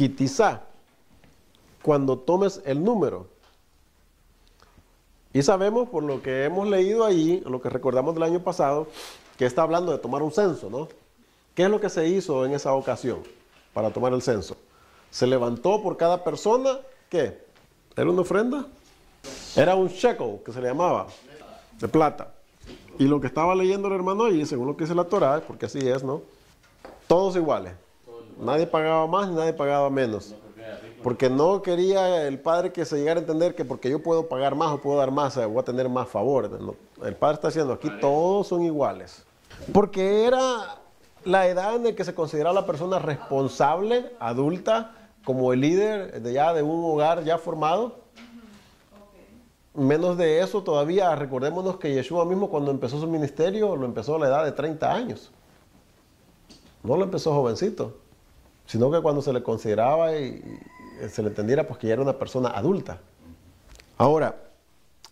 quizá, cuando tomes el número. Y sabemos, por lo que hemos leído allí, lo que recordamos del año pasado, que está hablando de tomar un censo, ¿no? ¿Qué es lo que se hizo en esa ocasión para tomar el censo? Se levantó por cada persona, ¿qué? ¿Era una ofrenda? Era un shekel, que se le llamaba, de plata. Y lo que estaba leyendo el hermano allí, según lo que dice la Torá, porque así es, ¿no? Todos iguales. Nadie pagaba más ni nadie pagaba menos. Porque no quería el padre que se llegara a entender que porque yo puedo pagar más o puedo dar más, voy a tener más favor. No, el padre está diciendo, aquí todos son iguales. Porque era la edad en la que se consideraba la persona responsable, adulta, como el líder de un hogar ya formado. Menos de eso todavía, recordémonos que Yeshua mismo cuando empezó su ministerio, lo empezó a la edad de 30 años. No lo empezó jovencito, sino que cuando se le consideraba y se le entendiera pues que ya era una persona adulta. Ahora,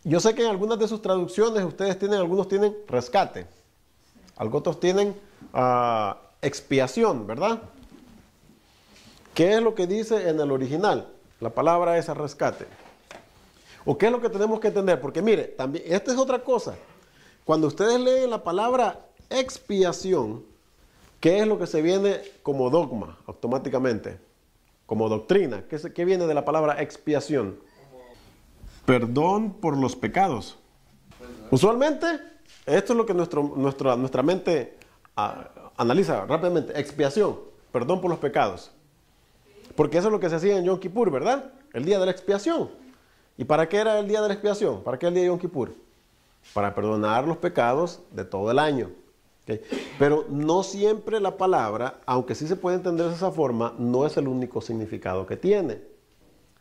yo sé que en algunas de sus traducciones algunos tienen rescate, otros tienen expiación, ¿verdad? ¿Qué es lo que dice en el original? La palabra es rescate. ¿O qué es lo que tenemos que entender? Porque mire, también, esta es otra cosa. Cuando ustedes leen la palabra expiación, ¿qué es lo que se viene como dogma automáticamente? Como doctrina. ¿Qué viene de la palabra expiación? Perdón por los pecados. Usualmente, esto es lo que nuestra mente analiza rápidamente. Expiación, perdón por los pecados. Porque eso es lo que se hacía en Yom Kippur, ¿verdad? El día de la expiación. ¿Y para qué era el día de la expiación? ¿Para qué el día de Yom Kippur? Para perdonar los pecados de todo el año. ¿Okay? Pero no siempre la palabra, aunque sí se puede entender de esa forma, no es el único significado que tiene.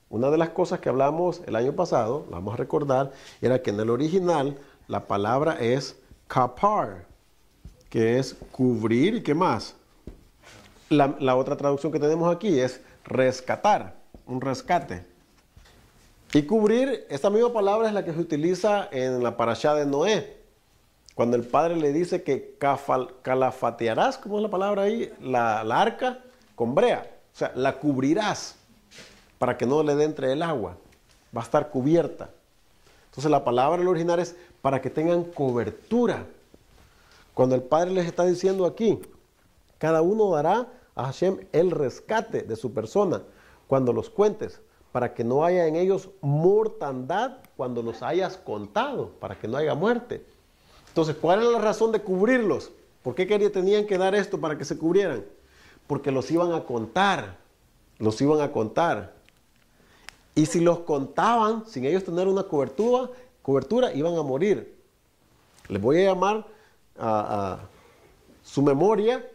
Una de las cosas que hablamos el año pasado, la vamos a recordar, era que en el original la palabra es kapar, que es cubrir y qué más. La otra traducción que tenemos aquí es rescatar, un rescate. Y cubrir, esta misma palabra es la que se utiliza en la parashá de Noé. Cuando el padre le dice que calafatearás, ¿cómo es la palabra ahí? La arca con brea. O sea, la cubrirás para que no le entre el agua. Va a estar cubierta. Entonces la palabra en el original es para que tengan cobertura. Cuando el padre les está diciendo aquí, cada uno dará a Hashem el rescate de su persona cuando los cuentes, para que no haya en ellos mortandad cuando los hayas contado, para que no haya muerte. Entonces, ¿cuál era la razón de cubrirlos? ¿Por qué tenían que dar esto para que se cubrieran? Porque los iban a contar, Y si los contaban, sin ellos tener una cobertura, iban a morir. Les voy a llamar a su memoria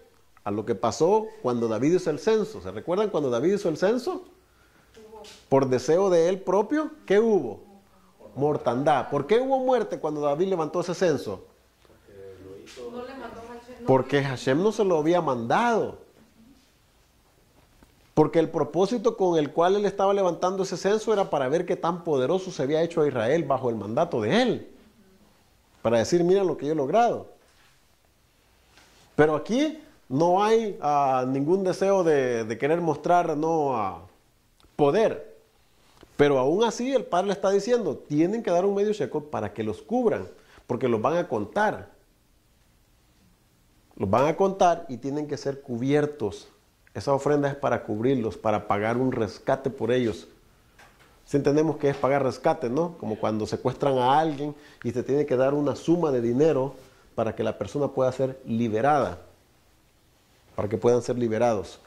a lo que pasó cuando David hizo el censo. ¿Se recuerdan cuando David hizo el censo? Por deseo de él propio, ¿qué hubo? Mortandad. ¿Por qué hubo muerte cuando David levantó ese censo? Porque Hashem no se lo había mandado. Porque el propósito con el cual él estaba levantando ese censo era para ver qué tan poderoso se había hecho a Israel bajo el mandato de él. Para decir, mira lo que yo he logrado. Pero aquí no hay ningún deseo de querer mostrar poder. Pero aún así el padre le está diciendo, tienen que dar un medio shekel para que los cubran, porque los van a contar. Los van a contar y tienen que ser cubiertos. Esa ofrenda es para cubrirlos, para pagar un rescate por ellos. Si entendemos que es pagar rescate, ¿no? Como cuando secuestran a alguien y se tiene que dar una suma de dinero para que la persona pueda ser liberada, para que puedan ser liberados.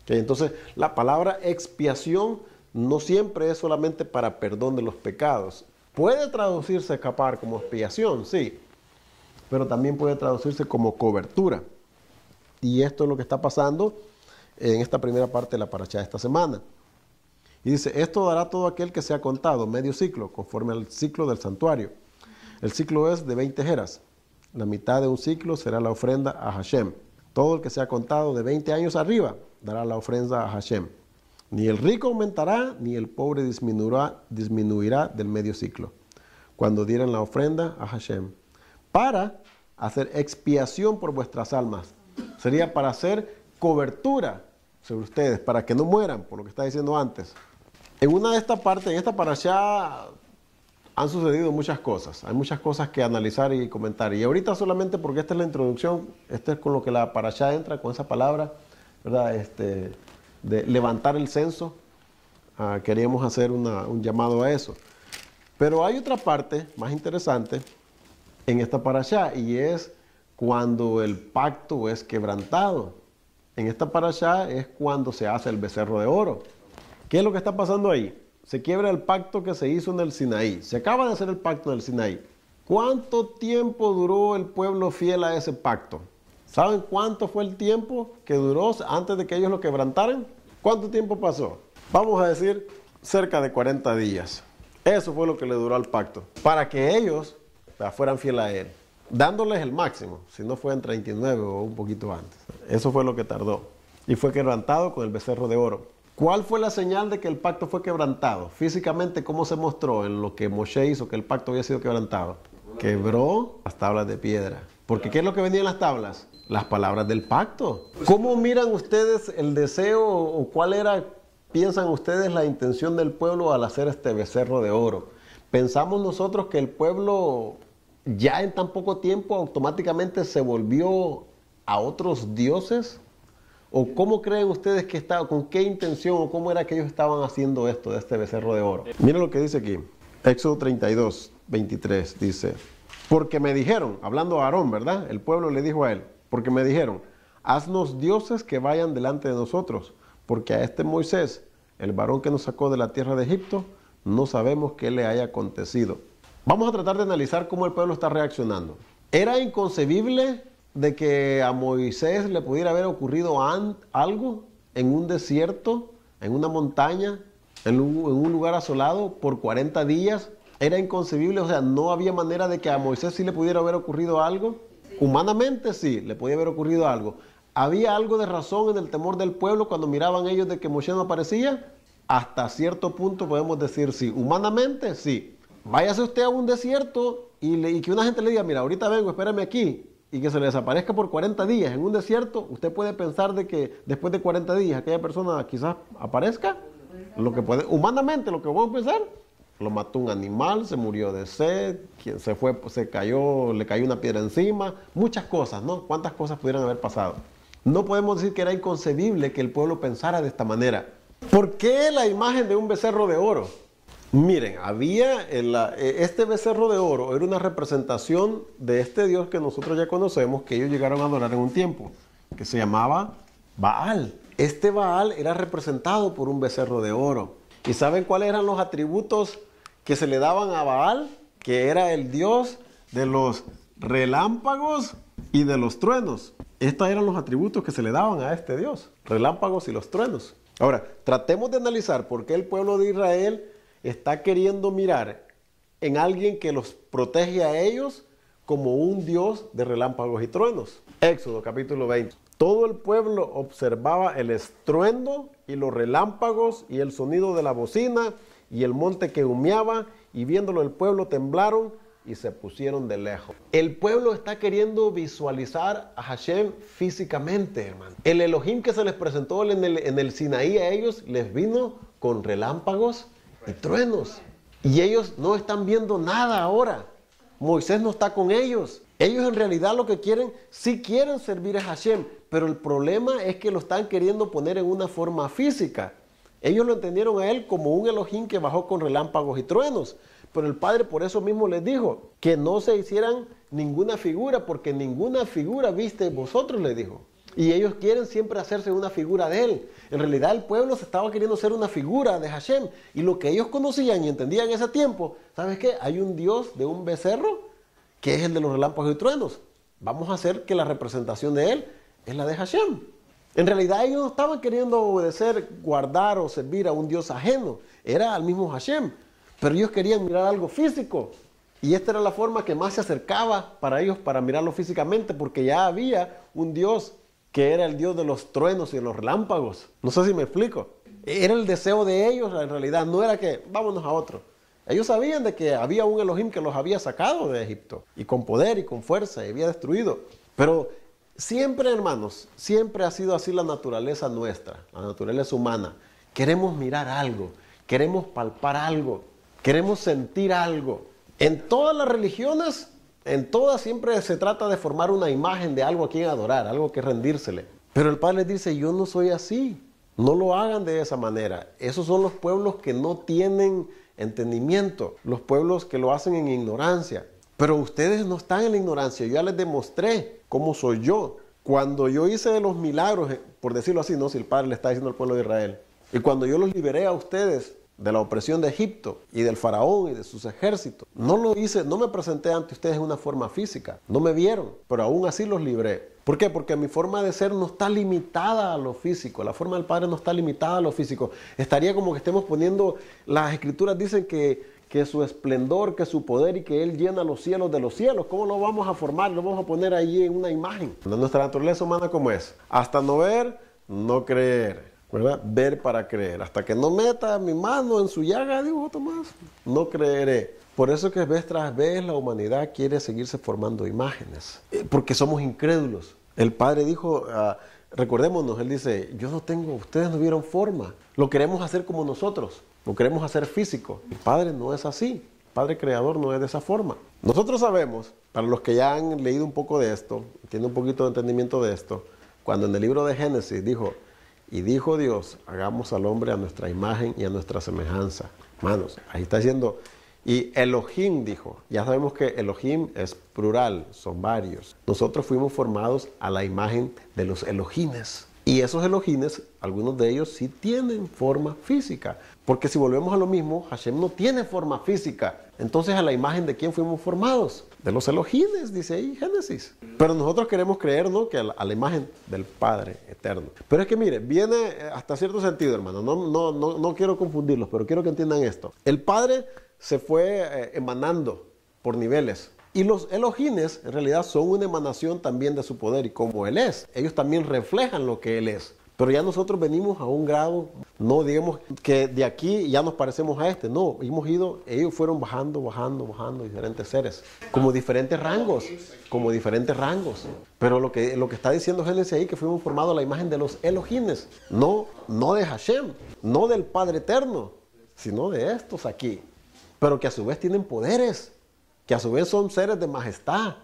¿Okay? Entonces, la palabra expiación no siempre es solamente para perdón de los pecados. Puede traducirse escapar como expiación, sí, pero también puede traducirse como cobertura. Y esto es lo que está pasando en esta primera parte de la parashá de esta semana. Y dice, esto dará todo aquel que sea contado, medio ciclo, conforme al ciclo del santuario. El ciclo es de 20 jeras. La mitad de un ciclo será la ofrenda a Hashem. Todo el que sea contado de 20 años arriba dará la ofrenda a Hashem. Ni el rico aumentará, ni el pobre disminuirá del medio ciclo, cuando dieran la ofrenda a Hashem, para hacer expiación por vuestras almas. Sería para hacer cobertura. O sobre ustedes, para que no mueran, por lo que está diciendo antes. En una de estas partes, en esta parashá, han sucedido muchas cosas. Hay muchas cosas que analizar y comentar. Y ahorita solamente porque esta es la introducción, este es con lo que la parashá entra, con esa palabra, ¿verdad? De levantar el censo. Queríamos hacer un llamado a eso. Pero hay otra parte más interesante en esta parashá, y es cuando el pacto es quebrantado. En esta parashá es cuando se hace el becerro de oro. ¿Qué es lo que está pasando ahí? Se quiebra el pacto que se hizo en el Sinaí. Se acaba de hacer el pacto en el Sinaí. ¿Cuánto tiempo duró el pueblo fiel a ese pacto? ¿Saben cuánto fue el tiempo que duró antes de que ellos lo quebrantaran? ¿Cuánto tiempo pasó? Vamos a decir cerca de 40 días. Eso fue lo que le duró al pacto. Para que ellos fueran fieles a él. Dándoles el máximo. Si no fue en 39 o un poquito antes. Eso fue lo que tardó. Y fue quebrantado con el becerro de oro. ¿Cuál fue la señal de que el pacto fue quebrantado? Físicamente, ¿cómo se mostró en lo que Moshe hizo que el pacto había sido quebrantado? Quebró las tablas de piedra. Porque ¿qué es lo que venía en las tablas? Las palabras del pacto. ¿Cómo miran ustedes el deseo o cuál era, piensan ustedes, la intención del pueblo al hacer este becerro de oro? ¿Pensamos nosotros que el pueblo ya en tan poco tiempo automáticamente se volvió a otros dioses? ¿O cómo creen ustedes que estaba, con qué intención o cómo era que ellos estaban haciendo esto de este becerro de oro? Miren lo que dice aquí, Éxodo 32, 23, dice, porque me dijeron, hablando a Aarón, ¿verdad? El pueblo le dijo a él, porque me dijeron, haznos dioses que vayan delante de nosotros, porque a este Moisés, el varón que nos sacó de la tierra de Egipto, no sabemos qué le haya acontecido. Vamos a tratar de analizar cómo el pueblo está reaccionando. Era inconcebible de que a Moisés le pudiera haber ocurrido algo en un desierto, en una montaña, en un lugar asolado por 40 días. Era inconcebible, o sea, no había manera de que a Moisés sí le pudiera haber ocurrido algo. Humanamente sí, le podía haber ocurrido algo. ¿Había algo de razón en el temor del pueblo cuando miraban ellos de que Moisés no aparecía? Hasta cierto punto podemos decir sí. Humanamente sí. Váyase usted a un desierto y que una gente le diga, mira, ahorita vengo, espérame aquí, y que se le desaparezca por 40 días en un desierto. Usted puede pensar de que después de 40 días aquella persona quizás aparezca. Humanamente lo que vamos a pensar, lo mató un animal, se murió de sed, se fue, le cayó una piedra encima, muchas cosas, ¿no? ¿Cuántas cosas pudieran haber pasado? No podemos decir que era inconcebible que el pueblo pensara de esta manera. ¿Por qué la imagen de un becerro de oro? Miren, este becerro de oro era una representación de este Dios que nosotros ya conocemos, que ellos llegaron a adorar en un tiempo, que se llamaba Baal. Este Baal era representado por un becerro de oro. ¿Y saben cuáles eran los atributos que se le daban a Baal? Que era el Dios de los relámpagos y de los truenos. Estos eran los atributos que se le daban a este Dios, relámpagos y los truenos. Ahora, tratemos de analizar por qué el pueblo de Israel está queriendo mirar en alguien que los protege a ellos como un Dios de relámpagos y truenos. Éxodo capítulo 20. Todo el pueblo observaba el estruendo y los relámpagos y el sonido de la bocina y el monte que humeaba, y viéndolo el pueblo temblaron y se pusieron de lejos. El pueblo está queriendo visualizar a Hashem físicamente, hermano. El Elohim que se les presentó en el Sinaí a ellos les vino con relámpagos y truenos. Y ellos no están viendo nada ahora. Moisés no está con ellos. Ellos en realidad lo que quieren, sí quieren servir a Hashem, pero el problema es que lo están queriendo poner en una forma física. Ellos lo entendieron a él como un Elohim que bajó con relámpagos y truenos. Pero el Padre por eso mismo les dijo que no se hicieran ninguna figura, porque ninguna figura viste vosotros, les dijo. Y ellos quieren siempre hacerse una figura de él. En realidad el pueblo se estaba queriendo hacer una figura de Hashem. Y lo que ellos conocían y entendían en ese tiempo, ¿sabes qué? Hay un Dios de un becerro que es el de los relámpagos y truenos. Vamos a hacer que la representación de él es la de Hashem. En realidad ellos no estaban queriendo obedecer, guardar o servir a un Dios ajeno. Era al mismo Hashem. Pero ellos querían mirar algo físico. Y esta era la forma que más se acercaba para ellos para mirarlo físicamente, porque ya había un Dios que era el Dios de los truenos y de los relámpagos. No sé si me explico. Era el deseo de ellos en realidad, no era que vámonos a otro. Ellos sabían de que había un Elohim que los había sacado de Egipto, y con poder y con fuerza, y había destruido. Pero Siempre, hermanos, siempre ha sido así la naturaleza nuestra, la naturaleza humana. Queremos mirar algo, queremos palpar algo, queremos sentir algo. En todas las religiones, en todas siempre se trata de formar una imagen de algo a quien adorar, algo que rendírsele. Pero el Padre les dice, yo no soy así, no lo hagan de esa manera. Esos son los pueblos que no tienen entendimiento, los pueblos que lo hacen en ignorancia. Pero ustedes no están en la ignorancia, yo ya les demostré cómo soy yo. Cuando yo hice los milagros, por decirlo así, no, si el Padre le está diciendo al pueblo de Israel, y cuando yo los liberé a ustedes de la opresión de Egipto y del faraón y de sus ejércitos, no lo hice, no me presenté ante ustedes en una forma física, no me vieron, pero aún así los libré. ¿Por qué? Porque mi forma de ser no está limitada a lo físico, la forma del Padre no está limitada a lo físico. Estaría como que estemos poniendo, las Escrituras dicen que su esplendor, que su poder y que Él llena los cielos de los cielos. ¿Cómo lo vamos a formar? Lo vamos a poner ahí en una imagen. Nuestra naturaleza humana, ¿cómo es? Hasta no ver, no creer, ¿verdad? Ver para creer. Hasta que no meta mi mano en su llaga, digo Tomás, no creeré. Por eso que vez tras vez la humanidad quiere seguirse formando imágenes, porque somos incrédulos. El Padre dijo, recordémonos, Él dice, yo no tengo, ustedes no vieron forma, lo queremos hacer como nosotros, lo queremos hacer físico. El Padre no es así, el Padre Creador no es de esa forma. Nosotros sabemos, para los que ya han leído un poco de esto, tienen un poquito de entendimiento de esto, cuando en el libro de Génesis dijo, y dijo Dios, hagamos al hombre a nuestra imagen y a nuestra semejanza. Hermanos, ahí está diciendo, y Elohim dijo, ya sabemos que Elohim es plural, son varios. Nosotros fuimos formados a la imagen de los Elohines. Y esos Elohines, algunos de ellos sí tienen forma física. Porque si volvemos a lo mismo, Hashem no tiene forma física. Entonces, ¿a la imagen de quién fuimos formados? De los Elohines, dice ahí Génesis. Pero nosotros queremos creer, ¿no?, que a la imagen del Padre eterno. Pero es que mire, viene hasta cierto sentido, hermano. No quiero confundirlos, pero quiero que entiendan esto. El Padre se fue emanando por niveles. Y los Elohines en realidad son una emanación también de su poder y como Él es. Ellos también reflejan lo que Él es. Pero ya nosotros venimos a un grado, no digamos que de aquí ya nos parecemos a este. No, ellos fueron bajando, diferentes seres. Como diferentes rangos. Pero lo que está diciendo Génesis ahí, que fuimos formados a la imagen de los Elohines. No de Hashem, no del Padre Eterno, sino de estos aquí. Pero que a su vez tienen poderes, que a su vez son seres de majestad,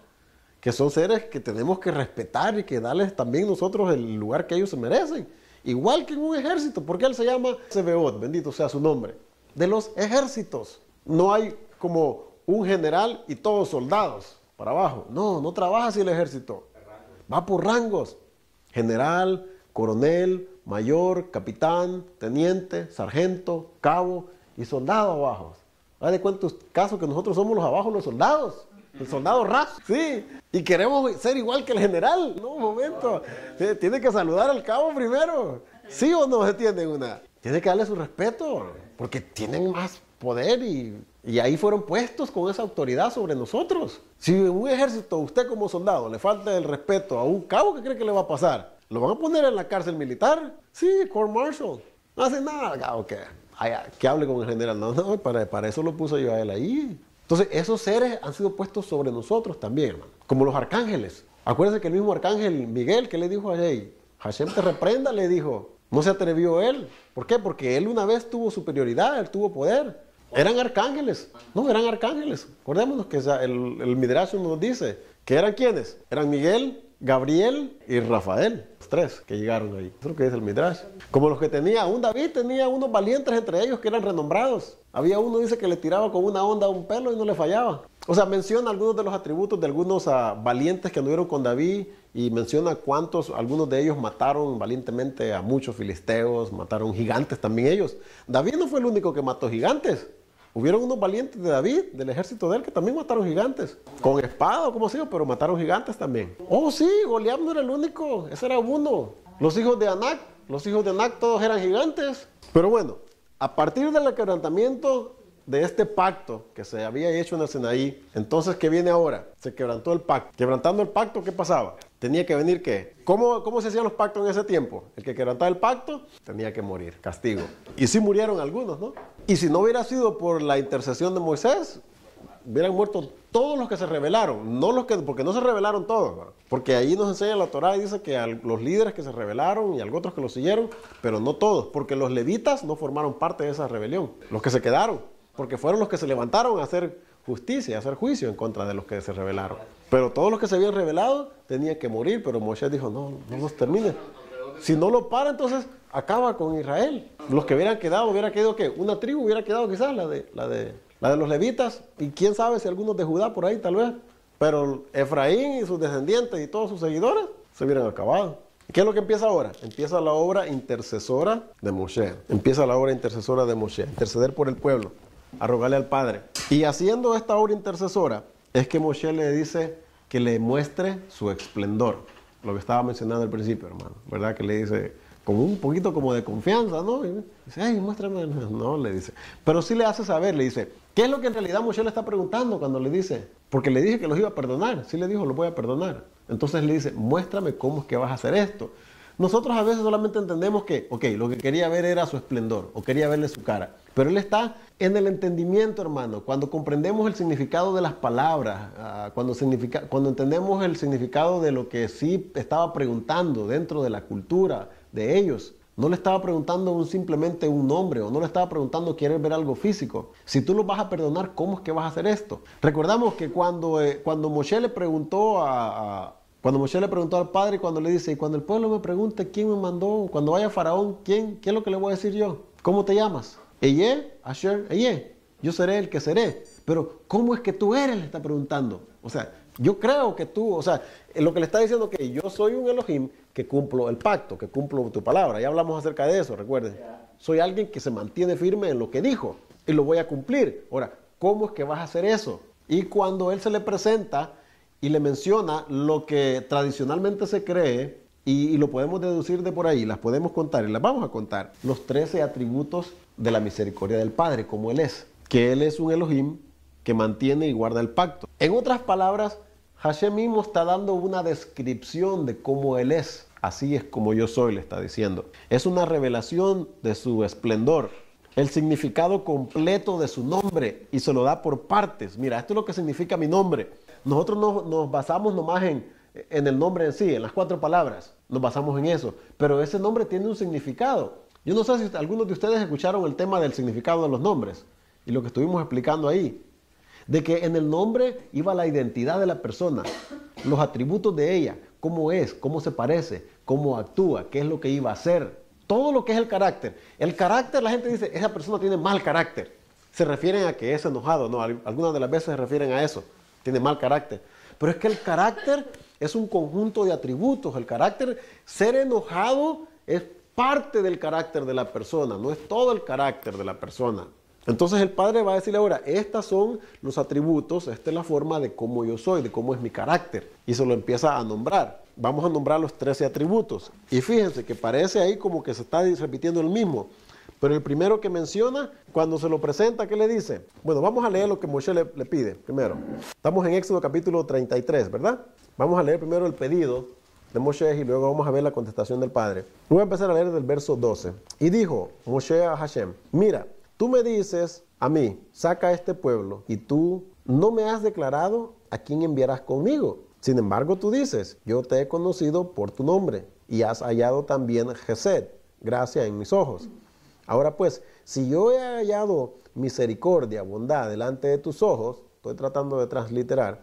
que son seres que tenemos que respetar y que darles también nosotros el lugar que ellos se merecen. Igual que en un ejército, porque él se llama Sebeot, bendito sea su nombre, de los ejércitos. No hay como un general y todos soldados para abajo. No trabaja así el ejército. Va por rangos. General, coronel, mayor, capitán, teniente, sargento, cabo y soldado abajo. ¿Haz de cuenta caso que nosotros somos los abajo, los soldados? El soldado raso, sí. Y queremos ser igual que el general. No, un momento. Tiene que saludar al cabo primero. ¿Sí o no se entiende una? Tiene que darle su respeto, porque tienen más poder y ahí fueron puestos con esa autoridad sobre nosotros. Si en un ejército usted como soldado le falta el respeto a un cabo, ¿qué cree que le va a pasar? ¿Lo van a poner en la cárcel militar? Sí, court martial. No hace nada, cabo, que hable con el general. No, para eso lo puso yo a él ahí. Entonces, esos seres han sido puestos sobre nosotros también, hermano. Como los arcángeles. Acuérdense que el mismo arcángel Miguel, que le dijo a Hashem te reprenda, le dijo. No se atrevió él. ¿Por qué? Porque él una vez tuvo superioridad, él tuvo poder. Eran arcángeles. No, eran arcángeles. Acordémonos que el Midrash nos dice que eran ¿quiénes? Eran Miguel, Gabriel y Rafael. Los tres que llegaron ahí. Eso es lo que dice el Midrash. Como los que David tenía unos valientes entre ellos que eran renombrados. Había uno, dice, que le tiraba con una onda a un pelo y no le fallaba. O sea, menciona algunos de los atributos de algunos valientes que anduvieron con David y menciona algunos de ellos mataron valientemente a muchos filisteos, mataron gigantes también ellos. David no fue el único que mató gigantes. Hubieron unos valientes de David, del ejército de él, que también mataron gigantes. Con espada o como sea, pero mataron gigantes también. Oh, sí, Goliat no era el único, ese era uno. Los hijos de Anak todos eran gigantes. Pero bueno, a partir del quebrantamiento de este pacto que se había hecho en el Sinaí, entonces, ¿qué viene ahora? Se quebrantó el pacto. Quebrantando el pacto, ¿qué pasaba? Tenía que venir, ¿qué? ¿Cómo se hacían los pactos en ese tiempo? El que quebrantaba el pacto tenía que morir, castigo. Y sí murieron algunos, ¿no? Y si no hubiera sido por la intercesión de Moisés, hubieran muerto todos los que se rebelaron, no los que, porque no se rebelaron todos, ¿verdad? Porque ahí nos enseña la Torá y dice que a los líderes que se rebelaron y a otros que los siguieron, pero no todos, porque los levitas no formaron parte de esa rebelión, los que se quedaron, porque fueron los que se levantaron a hacer justicia, a hacer juicio en contra de los que se rebelaron. Pero todos los que se habían rebelado tenían que morir, pero Moshe dijo, no los termine. Si no lo para, entonces acaba con Israel. Los que hubiera quedado ¿qué? Una tribu hubiera quedado quizás, la de los levitas, y quién sabe si algunos de Judá por ahí tal vez. Pero Efraín y sus descendientes y todos sus seguidores se hubieran acabado. ¿Qué es lo que empieza ahora? Empieza la obra intercesora de Moshe. Empieza la obra intercesora de Moshe, interceder por el pueblo, a rogarle al Padre. Y haciendo esta obra intercesora, es que Moshe le dice que le muestre su esplendor. Lo que estaba mencionando al principio, hermano, ¿verdad? Que le dice, como un poquito como de confianza, ¿no? Y dice, ay, muéstrame. No, le dice. Pero sí le hace saber, le dice, ¿qué es lo que en realidad Moshe le está preguntando cuando le dice? Porque le dije que los iba a perdonar. Sí le dijo, los voy a perdonar. Entonces le dice, muéstrame cómo es que vas a hacer esto. Nosotros a veces solamente entendemos que, ok, lo que quería ver era su esplendor, o quería verle su cara. Pero él está en el entendimiento, hermano. Cuando comprendemos el significado de las palabras, cuando entendemos el significado de lo que sí estaba preguntando dentro de la cultura de ellos. No le estaba preguntando simplemente un nombre, o no le estaba preguntando querer ver algo físico. Si tú los vas a perdonar, ¿cómo es que vas a hacer esto? Recordamos que cuando Moshe le preguntó al Padre, cuando le dice, y cuando el pueblo me pregunte quién me mandó, cuando vaya Faraón, ¿qué es lo que le voy a decir yo? ¿Cómo te llamas? Eye, Asher, Eye. Yo seré el que seré. Pero, ¿cómo es que tú eres? Le está preguntando. O sea, yo creo que tú, o sea, lo que le está diciendo que yo soy un Elohim que cumplo el pacto, que cumplo tu palabra. Ya hablamos acerca de eso, recuerden. Soy alguien que se mantiene firme en lo que dijo y lo voy a cumplir. Ahora, ¿cómo es que vas a hacer eso? Y cuando él se le presenta y le menciona lo que tradicionalmente se cree, y lo podemos deducir de por ahí, las podemos contar y las vamos a contar, los 13 atributos de la misericordia del Padre, como Él es. Que Él es un Elohim que mantiene y guarda el pacto. En otras palabras, Hashem mismo está dando una descripción de cómo Él es. Así es como yo soy, le está diciendo. Es una revelación de su esplendor. El significado completo de su nombre, y se lo da por partes. Mira, esto es lo que significa mi nombre. Nosotros nos basamos nomás en el nombre en sí, en las 4 palabras. Nos basamos en eso. Pero ese nombre tiene un significado. Yo no sé si algunos de ustedes escucharon el tema del significado de los nombres y lo que estuvimos explicando ahí. De que en el nombre iba la identidad de la persona, los atributos de ella, cómo es, cómo se parece, cómo actúa, qué es lo que iba a hacer. Todo lo que es el carácter. El carácter, la gente dice, esa persona tiene mal carácter. Se refieren a que es enojado. No, algunas de las veces se refieren a eso. Tiene mal carácter. Pero es que el carácter es un conjunto de atributos. El carácter, ser enojado es parte del carácter de la persona, no es todo el carácter de la persona. Entonces el Padre va a decirle ahora, estos son los atributos, esta es la forma de cómo yo soy, de cómo es mi carácter. Y se lo empieza a nombrar. Vamos a nombrar los 13 atributos. Y fíjense que parece ahí como que se está repitiendo el mismo. Pero el primero que menciona, cuando se lo presenta, ¿qué le dice? Bueno, vamos a leer lo que Moshe le pide primero. Estamos en Éxodo capítulo 33, ¿verdad? Vamos a leer primero el pedido de Moshe y luego vamos a ver la contestación del Padre. Voy a empezar a leer del verso 12. Y dijo Moshe a Hashem, mira, tú me dices a mí, saca a este pueblo, y tú no me has declarado a quién enviarás conmigo. Sin embargo, tú dices, yo te he conocido por tu nombre, y has hallado también Gesed, gracia en mis ojos. Ahora pues, si yo he hallado misericordia, bondad delante de tus ojos, estoy tratando de transliterar,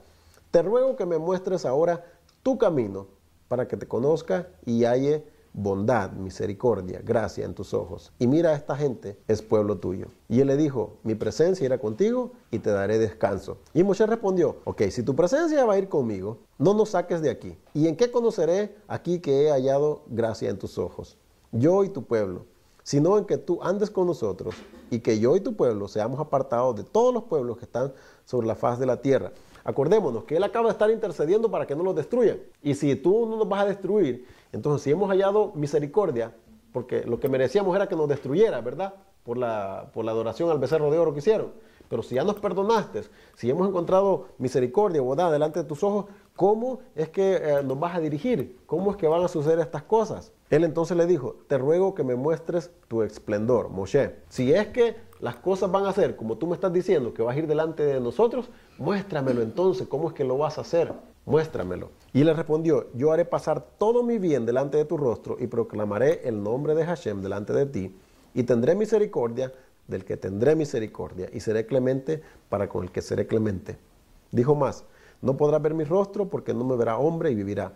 te ruego que me muestres ahora tu camino, para que te conozca y halle bondad, misericordia, gracia en tus ojos. Y mira, esta gente es pueblo tuyo. Y él le dijo, mi presencia irá contigo y te daré descanso. Y Moshe respondió, ok, si tu presencia va a ir conmigo, no nos saques de aquí. ¿Y en qué conoceré aquí que he hallado gracia en tus ojos? Yo y tu pueblo, sino en que tú andes con nosotros y que yo y tu pueblo seamos apartados de todos los pueblos que están sobre la faz de la tierra. Acordémonos que Él acaba de estar intercediendo para que no los destruyan. Y si tú no nos vas a destruir, entonces si hemos hallado misericordia, porque lo que merecíamos era que nos destruyera, ¿verdad? Por la adoración al becerro de oro que hicieron. Pero si ya nos perdonaste, si hemos encontrado misericordia, bondad delante de tus ojos, ¿cómo es que nos vas a dirigir? ¿Cómo es que van a suceder estas cosas? Él entonces le dijo, te ruego que me muestres tu esplendor, Moshe. Si es que las cosas van a ser como tú me estás diciendo, que vas a ir delante de nosotros, muéstramelo entonces, ¿cómo es que lo vas a hacer? Muéstramelo. Y le respondió, yo haré pasar todo mi bien delante de tu rostro y proclamaré el nombre de Hashem delante de ti y tendré misericordia del que tendré misericordia y seré clemente para con el que seré clemente. Dijo más, no podrás ver mi rostro porque no me verá hombre y vivirá.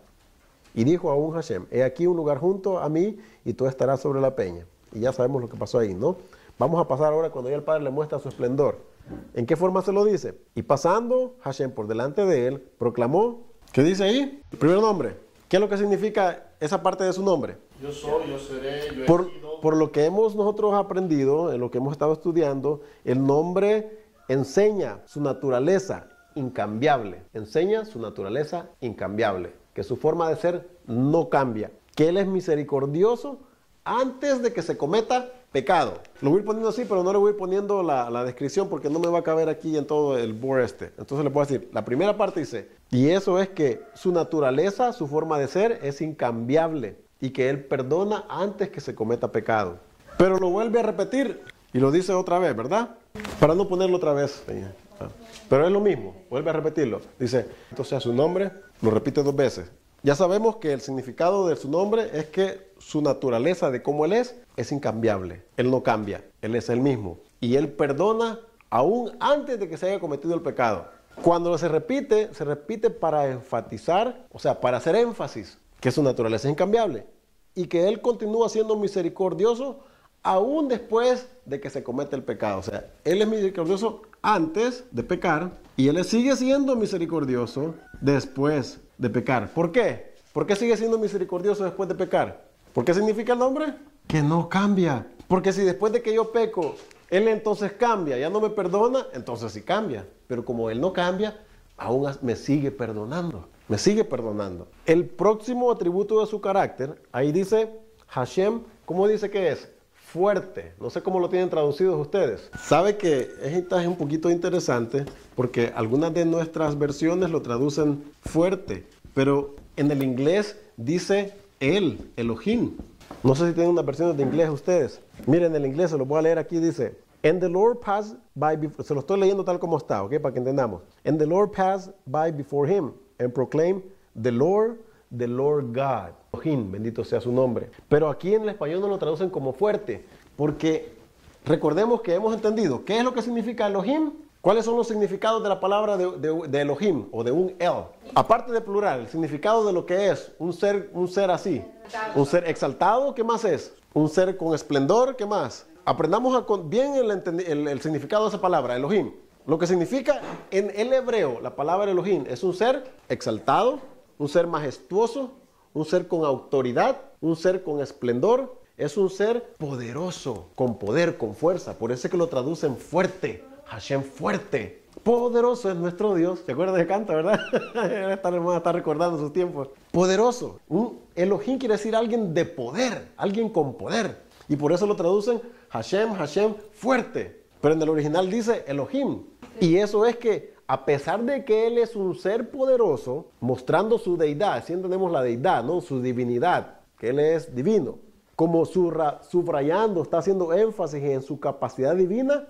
Y dijo aún Hashem, he aquí un lugar junto a mí y tú estarás sobre la peña. Y ya sabemos lo que pasó ahí, ¿no? Vamos a pasar ahora cuando ya el Padre le muestra su esplendor. ¿En qué forma se lo dice? Y pasando Hashem por delante de él, proclamó, ¿qué dice ahí? El primer nombre. ¿Qué es lo que significa esa parte de su nombre? Yo soy, yo seré, yo he sido. Por lo que hemos nosotros aprendido, en lo que hemos estado estudiando, el nombre enseña su naturaleza incambiable. Enseña su naturaleza incambiable. Que su forma de ser no cambia. Que Él es misericordioso antes de que se cometa pecado. Lo voy a ir poniendo así, pero no le voy a ir poniendo la descripción porque no me va a caber aquí en todo el board este. Entonces le puedo decir, la primera parte dice, y eso es que su naturaleza, su forma de ser es incambiable y que Él perdona antes que se cometa pecado. Pero lo vuelve a repetir y lo dice otra vez, ¿verdad? Para no ponerlo otra vez. Pero es lo mismo, vuelve a repetirlo. Dice, entonces a su nombre, lo repite 2 veces. Ya sabemos que el significado de su nombre es que su naturaleza de cómo Él es incambiable. Él no cambia, Él es el mismo. Y Él perdona aún antes de que se haya cometido el pecado. Cuando se repite para enfatizar, o sea, para hacer énfasis, que su naturaleza es incambiable. Y que Él continúa siendo misericordioso aún después de que se comete el pecado. O sea, Él es misericordioso antes de pecar y Él sigue siendo misericordioso después de pecar. ¿Por qué? ¿Por qué sigue siendo misericordioso después de pecar? ¿Por qué significa el nombre? Que no cambia. Porque si después de que yo peco, Él entonces cambia, ya no me perdona, entonces sí cambia. Pero como Él no cambia, aún me sigue perdonando. Me sigue perdonando. El próximo atributo de su carácter, ahí dice Hashem, ¿cómo dice que es? Fuerte. No sé cómo lo tienen traducidos ustedes. Sabe que esta es un poquito interesante porque algunas de nuestras versiones lo traducen fuerte, pero en el inglés dice Él, Elohim. No sé si tienen unas versiones de inglés ustedes. Miren, en el inglés se lo voy a leer aquí, dice And the Lord passed by before, se lo estoy leyendo tal como está, ¿ok? Para que entendamos. And the Lord passed by before him and proclaimed the Lord God. Elohim, bendito sea su nombre. Pero aquí en el español no lo traducen como fuerte, porque recordemos que hemos entendido qué es lo que significa Elohim, cuáles son los significados de la palabra de Elohim o de un El. Aparte de plural, el significado de lo que es un ser así, un ser exaltado, ¿qué más es? Un ser con esplendor, ¿qué más? Aprendamos bien el significado de esa palabra, Elohim. Lo que significa en el hebreo, la palabra Elohim es un ser exaltado, un ser majestuoso, un ser con autoridad, un ser con esplendor, es un ser poderoso, con poder, con fuerza. Por eso es que lo traducen fuerte, Hashem fuerte. Poderoso es nuestro Dios. ¿Se acuerdan de canto, verdad? Esta hermana está recordando sus tiempos. Poderoso. Un Elohim quiere decir alguien de poder, alguien con poder. Y por eso lo traducen Hashem fuerte. Pero en el original dice Elohim. Y eso es que a pesar de que Él es un ser poderoso, mostrando su deidad, si entendemos la deidad, ¿no? Su divinidad, que Él es divino, como subrayando, está haciendo énfasis en su capacidad divina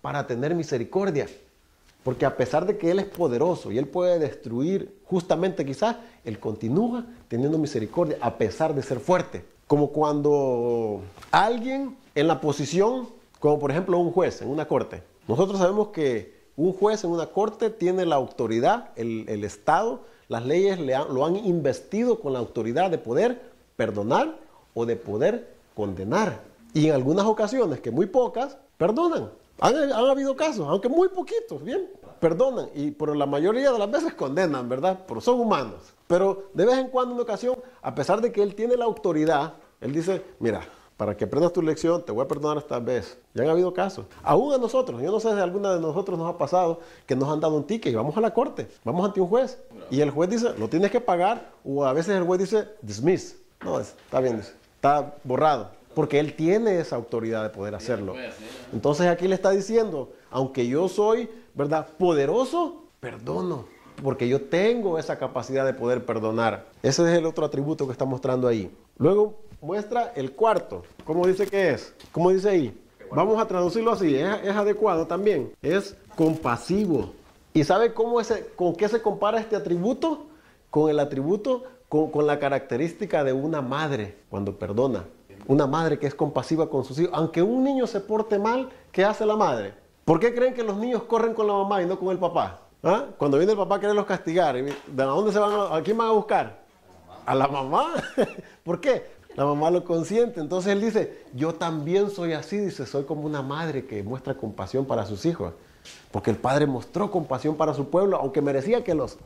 para tener misericordia. Porque a pesar de que Él es poderoso y Él puede destruir, justamente quizás, Él continúa teniendo misericordia a pesar de ser fuerte. Como cuando alguien en la posición, como por ejemplo un juez en una corte. Nosotros sabemos que un juez en una corte tiene la autoridad, el Estado, las leyes lo han investido con la autoridad de poder perdonar o de poder condenar. Y en algunas ocasiones, que muy pocas, perdonan. Han habido casos, aunque muy poquitos, bien, perdonan. Pero la mayoría de las veces condenan, ¿verdad? Pero son humanos. Pero de vez en cuando, en una ocasión, a pesar de que Él tiene la autoridad, Él dice, mira, para que aprendas tu lección, te voy a perdonar esta vez. Ya han habido casos. Aún a nosotros, yo no sé si a alguna de nosotros nos ha pasado que nos han dado un ticket y vamos a la corte, vamos ante un juez. Y el juez dice, lo tienes que pagar, o a veces el juez dice, dismiss. No, está bien, dice, está borrado. Porque Él tiene esa autoridad de poder hacerlo. Entonces aquí le está diciendo, aunque yo soy, ¿verdad?, poderoso, perdono. Porque yo tengo esa capacidad de poder perdonar. Ese es el otro atributo que está mostrando ahí. Luego muestra el cuarto. ¿Cómo dice que es? ¿Cómo dice ahí? Vamos a traducirlo así, es adecuado también. Es compasivo. ¿Y sabe con qué se compara este atributo? Con el atributo, con la característica de una madre cuando perdona. Una madre que es compasiva con sus hijos. Aunque un niño se porte mal, ¿qué hace la madre? ¿Por qué creen que los niños corren con la mamá y no con el papá? ¿Ah? Cuando viene el papá a quererlos castigar, ¿de dónde se van a quién van a buscar? A la mamá. ¿Por qué? La mamá lo consiente. Entonces él dice, yo también soy así, dice, soy como una madre que muestra compasión para sus hijos. Porque el padre mostró compasión para su pueblo, aunque merecía que los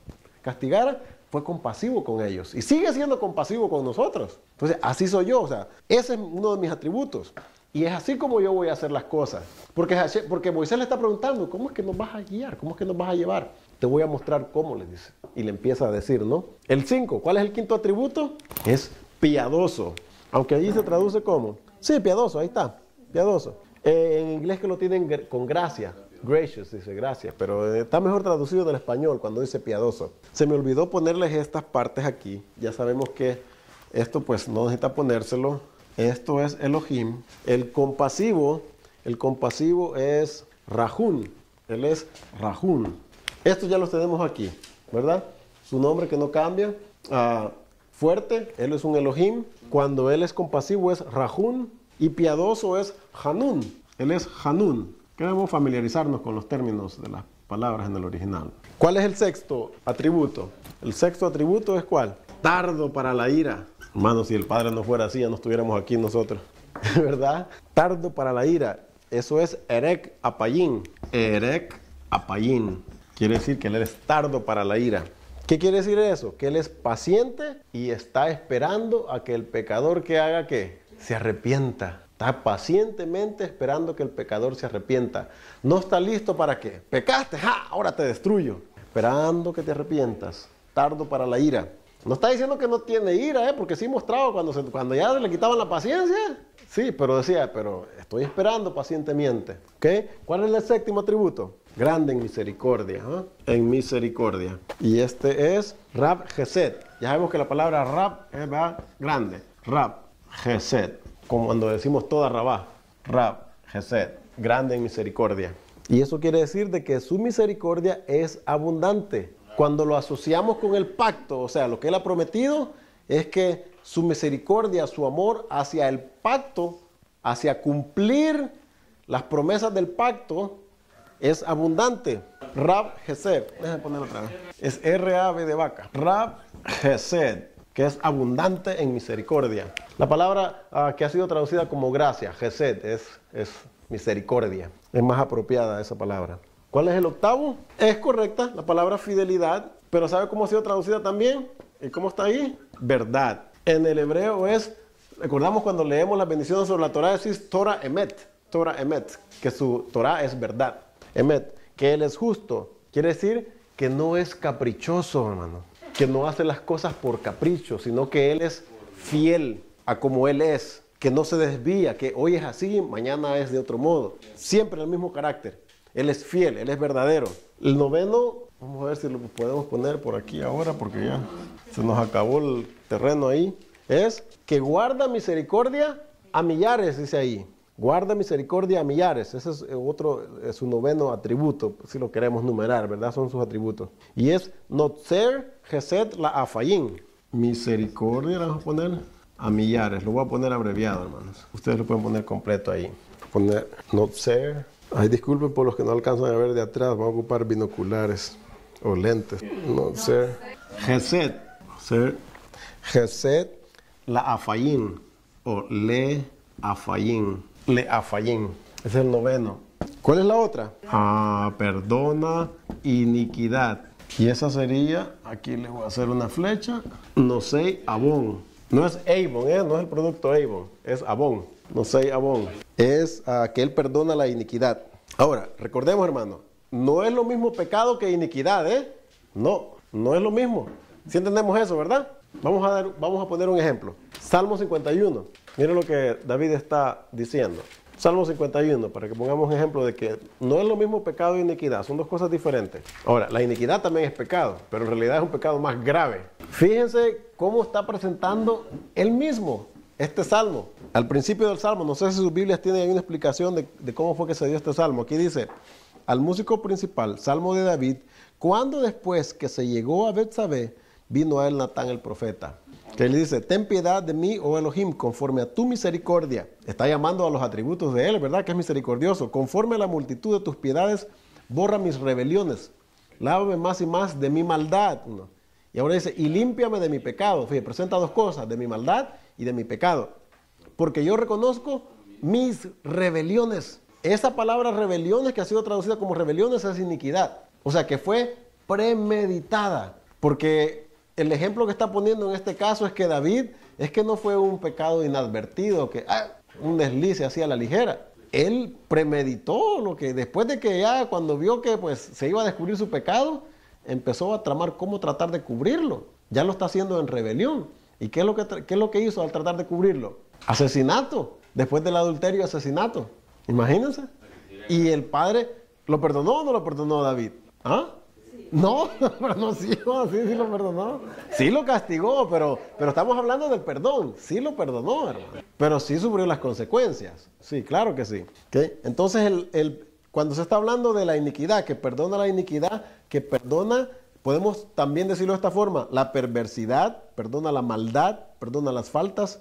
castigara, fue compasivo con ellos. Y sigue siendo compasivo con nosotros. Entonces, así soy yo. O sea, ese es uno de mis atributos. Y es así como yo voy a hacer las cosas. Porque Moisés le está preguntando, ¿cómo es que nos vas a guiar? ¿Cómo es que nos vas a llevar? Te voy a mostrar cómo, le dice. Y le empieza a decir, ¿no? El 5, ¿cuál es el quinto atributo? Es piadoso. Aunque allí se traduce como. Sí, piadoso, ahí está. Piadoso. En inglés que lo tienen con gracia. Gracious, dice gracias. Pero está mejor traducido en el español cuando dice piadoso. Se me olvidó ponerles estas partes aquí. Ya sabemos que esto pues no necesita ponérselo. Esto es Elohim. El compasivo es Rahun. Él es Rahun. Estos ya los tenemos aquí, ¿verdad? Su nombre que no cambia. Fuerte, él es un Elohim. Cuando él es compasivo es Rahun. Y piadoso es Hanun. Él es Hanun. Queremos familiarizarnos con los términos de las palabras en el original. ¿Cuál es el sexto atributo? El sexto atributo es ¿cuál? Tardo para la ira. Hermano, si el Padre no fuera así, ya no estuviéramos aquí nosotros. ¿Verdad? Tardo para la ira. Eso es Erek Apayin. Erek Apayin. Quiere decir que él es tardo para la ira. ¿Qué quiere decir eso? Que él es paciente y está esperando a que el pecador que haga ¿qué? Se arrepienta. Está pacientemente esperando que el pecador se arrepienta. No está listo para qué. Pecaste, ¡ja! Ahora te destruyo. Esperando que te arrepientas. Tardo para la ira. No está diciendo que no tiene ira, porque sí mostraba cuando ya le quitaban la paciencia. Sí, pero decía, pero estoy esperando pacientemente. ¿Okay? ¿Cuál es el séptimo atributo? Grande en misericordia. En misericordia. Y este es Rab Gesed. Ya sabemos que la palabra Rab es grande. Rab Gesed. Como cuando decimos toda Rabá. Rab Gesed. Grande en misericordia. Y eso quiere decir de que su misericordia es abundante. Cuando lo asociamos con el pacto, o sea, lo que él ha prometido es que su misericordia, su amor hacia el pacto, hacia cumplir las promesas del pacto, es abundante. Rab Gesed, déjame ponerlo otra vez. Es R-A-B de vaca. Rab Gesed, que es abundante en misericordia. La palabra que ha sido traducida como gracia, Gesed, es misericordia. Es más apropiada esa palabra. ¿Cuál es el octavo? Es correcta, la palabra fidelidad, pero ¿sabe cómo ha sido traducida también? ¿Y cómo está ahí? Verdad. En el hebreo recordamos cuando leemos las bendiciones sobre la Torah, decís Torah Emet, que su Torah es verdad. Emet, que él es justo. Quiere decir que no es caprichoso, hermano, que no hace las cosas por capricho, sino que él es fiel a como él es, que no se desvía, que hoy es así, mañana es de otro modo. Siempre el mismo carácter. Él es fiel, él es verdadero. El noveno, vamos a ver si lo podemos poner por aquí ahora, porque ya se nos acabó el terreno ahí. Es que guarda misericordia a millares, dice ahí. Guarda misericordia a millares. Ese es es su noveno atributo, si lo queremos numerar, ¿verdad? Son sus atributos. Y es Notzer Gesed la Afayim. Misericordia, la vamos a poner a millares. Lo voy a poner abreviado, hermanos. Ustedes lo pueden poner completo ahí. Poner Notzer. Ay, disculpen por los que no alcanzan a ver de atrás, vamos a ocupar binoculares o lentes. No sé. Gesed la Afayim o Le Afayim. Le Afayim. Ese es el noveno. ¿Cuál es la otra? Perdona iniquidad. Y esa sería, aquí les voy a hacer una flecha. No sé, Abón. No es Avon, no es el producto Avon, es Abón. No sé, Abón. Es que él perdona la iniquidad. Ahora, recordemos, hermano, no es lo mismo pecado que iniquidad, No es lo mismo. ¿Sí entendemos eso, verdad? Vamos a poner un ejemplo. Salmo 51. Miren lo que David está diciendo. Salmo 51, para que pongamos un ejemplo de que no es lo mismo pecado e iniquidad, son dos cosas diferentes. Ahora, la iniquidad también es pecado, pero en realidad es un pecado más grave. Fíjense cómo está presentando él mismo este salmo, al principio del salmo, no sé si sus Biblias tienen ahí una explicación de cómo fue que se dio este salmo. Aquí dice, al músico principal, salmo de David, cuando después que se llegó a Betsabé, vino a él Natán el profeta. Que le dice, ten piedad de mí, oh Elohim, conforme a tu misericordia. Está llamando a los atributos de él, ¿verdad? Que es misericordioso. Conforme a la multitud de tus piedades, borra mis rebeliones. Lávame más y más de mi maldad. ¿No? Y ahora dice, y límpiame de mi pecado. Fíjate, presenta dos cosas, de mi maldad y de mi pecado. Porque yo reconozco mis rebeliones. Esa palabra rebeliones, que ha sido traducida como rebeliones, es iniquidad. O sea, que fue premeditada. Porque el ejemplo que está poniendo en este caso es que David, es que no fue un pecado inadvertido, que un desliz así a la ligera. Él premeditó lo que, después de que ya cuando vio que pues se iba a descubrir su pecado, empezó a tramar cómo tratar de cubrirlo. Ya lo está haciendo en rebelión. ¿Y qué es lo que hizo al tratar de cubrirlo? Asesinato. Después del adulterio, asesinato. Imagínense. ¿Y el padre lo perdonó o no lo perdonó a David? ¿Ah? No, pero sí lo perdonó. Sí lo castigó, pero estamos hablando del perdón. Sí lo perdonó, hermano. Pero sí sufrió las consecuencias. Sí, claro que sí. ¿Okay? Entonces, cuando se está hablando de la iniquidad, que perdona la iniquidad, que perdona, podemos también decirlo de esta forma, la perversidad, perdona la maldad, perdona las faltas,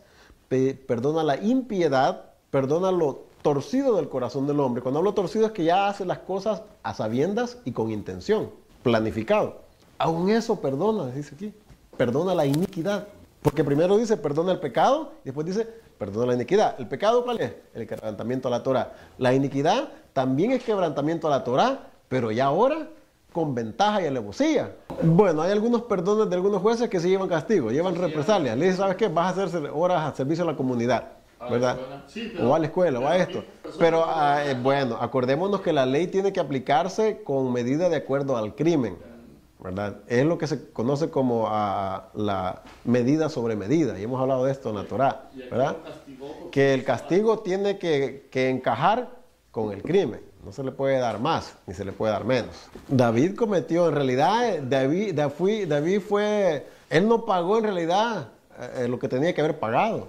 perdona la impiedad, perdona lo torcido del corazón del hombre. Cuando hablo torcido es que ya hace las cosas a sabiendas y con intención. Planificado. Aún eso perdona, dice aquí. Perdona la iniquidad. Porque primero dice perdona el pecado y después dice perdona la iniquidad. ¿El pecado cuál es? El quebrantamiento a la Torá. La iniquidad también es quebrantamiento a la Torá, pero ya ahora con ventaja y alevosía. Bueno, hay algunos perdones de algunos jueces que sí llevan castigo, llevan represalias. Le dice, ¿sabes qué? Vas a hacer horas a servicio a la comunidad, ¿verdad? O a la escuela, o a esto. Pero bueno, acordémonos que la ley tiene que aplicarse con medida de acuerdo al crimen, ¿verdad? Es lo que se conoce como la medida sobre medida, y hemos hablado de esto en la Torá, ¿verdad? Que el castigo tiene que encajar con el crimen, no se le puede dar más, ni se le puede dar menos. David cometió, en realidad, David fue, él no pagó en realidad lo que tenía que haber pagado.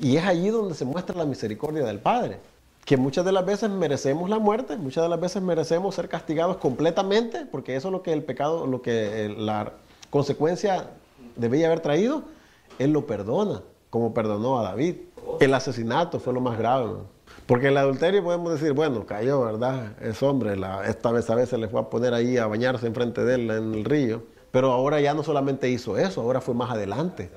Y es allí donde se muestra la misericordia del Padre. Que muchas de las veces merecemos la muerte, muchas de las veces merecemos ser castigados completamente, porque eso es lo que el pecado, lo que la consecuencia debía haber traído. Él lo perdona, como perdonó a David. El asesinato fue lo más grave, ¿no? Porque el adulterio podemos decir, bueno, cayó, ¿verdad? Es hombre, esta vez a veces se le fue a poner ahí a bañarse enfrente de él en el río. Pero ahora ya no solamente hizo eso, ahora fue más adelante.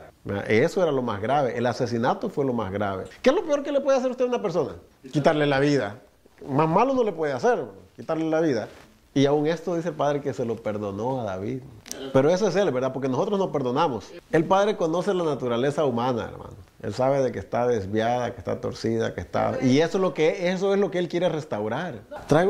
Eso era lo más grave. El asesinato fue lo más grave. ¿Qué es lo peor que le puede hacer usted a una persona? Quitarle la vida. Más malo no le puede hacer, quitarle la vida. Y aún esto dice el Padre que se lo perdonó a David. Pero eso es él, ¿verdad? Porque nosotros no perdonamos. El Padre conoce la naturaleza humana, hermano. Él sabe de que está desviada, que está torcida, que está... Y eso es lo que él quiere restaurar.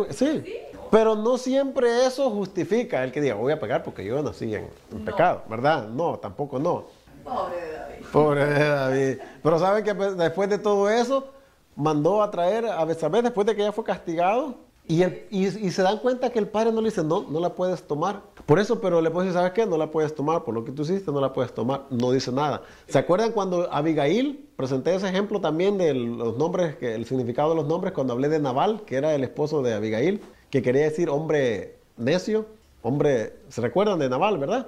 Sí. Pero no siempre eso justifica el que diga, voy a pecar porque yo nací en pecado, ¿verdad? No, tampoco no. Pobre de David. Pobre de David. Pero ¿saben que después de todo eso, mandó a traer a Betsabé después de que ella fue castigado? Y se dan cuenta que el padre no le dice, no la puedes tomar. Por eso, pero le puede decir, ¿sabes qué? No la puedes tomar, por lo que tú hiciste, no la puedes tomar. No dice nada. ¿Se acuerdan cuando Abigail, presenté ese ejemplo también de los nombres, el significado de los nombres, cuando hablé de Nabal, que era el esposo de Abigail, que quería decir hombre necio, hombre, ¿se recuerdan de Nabal, verdad?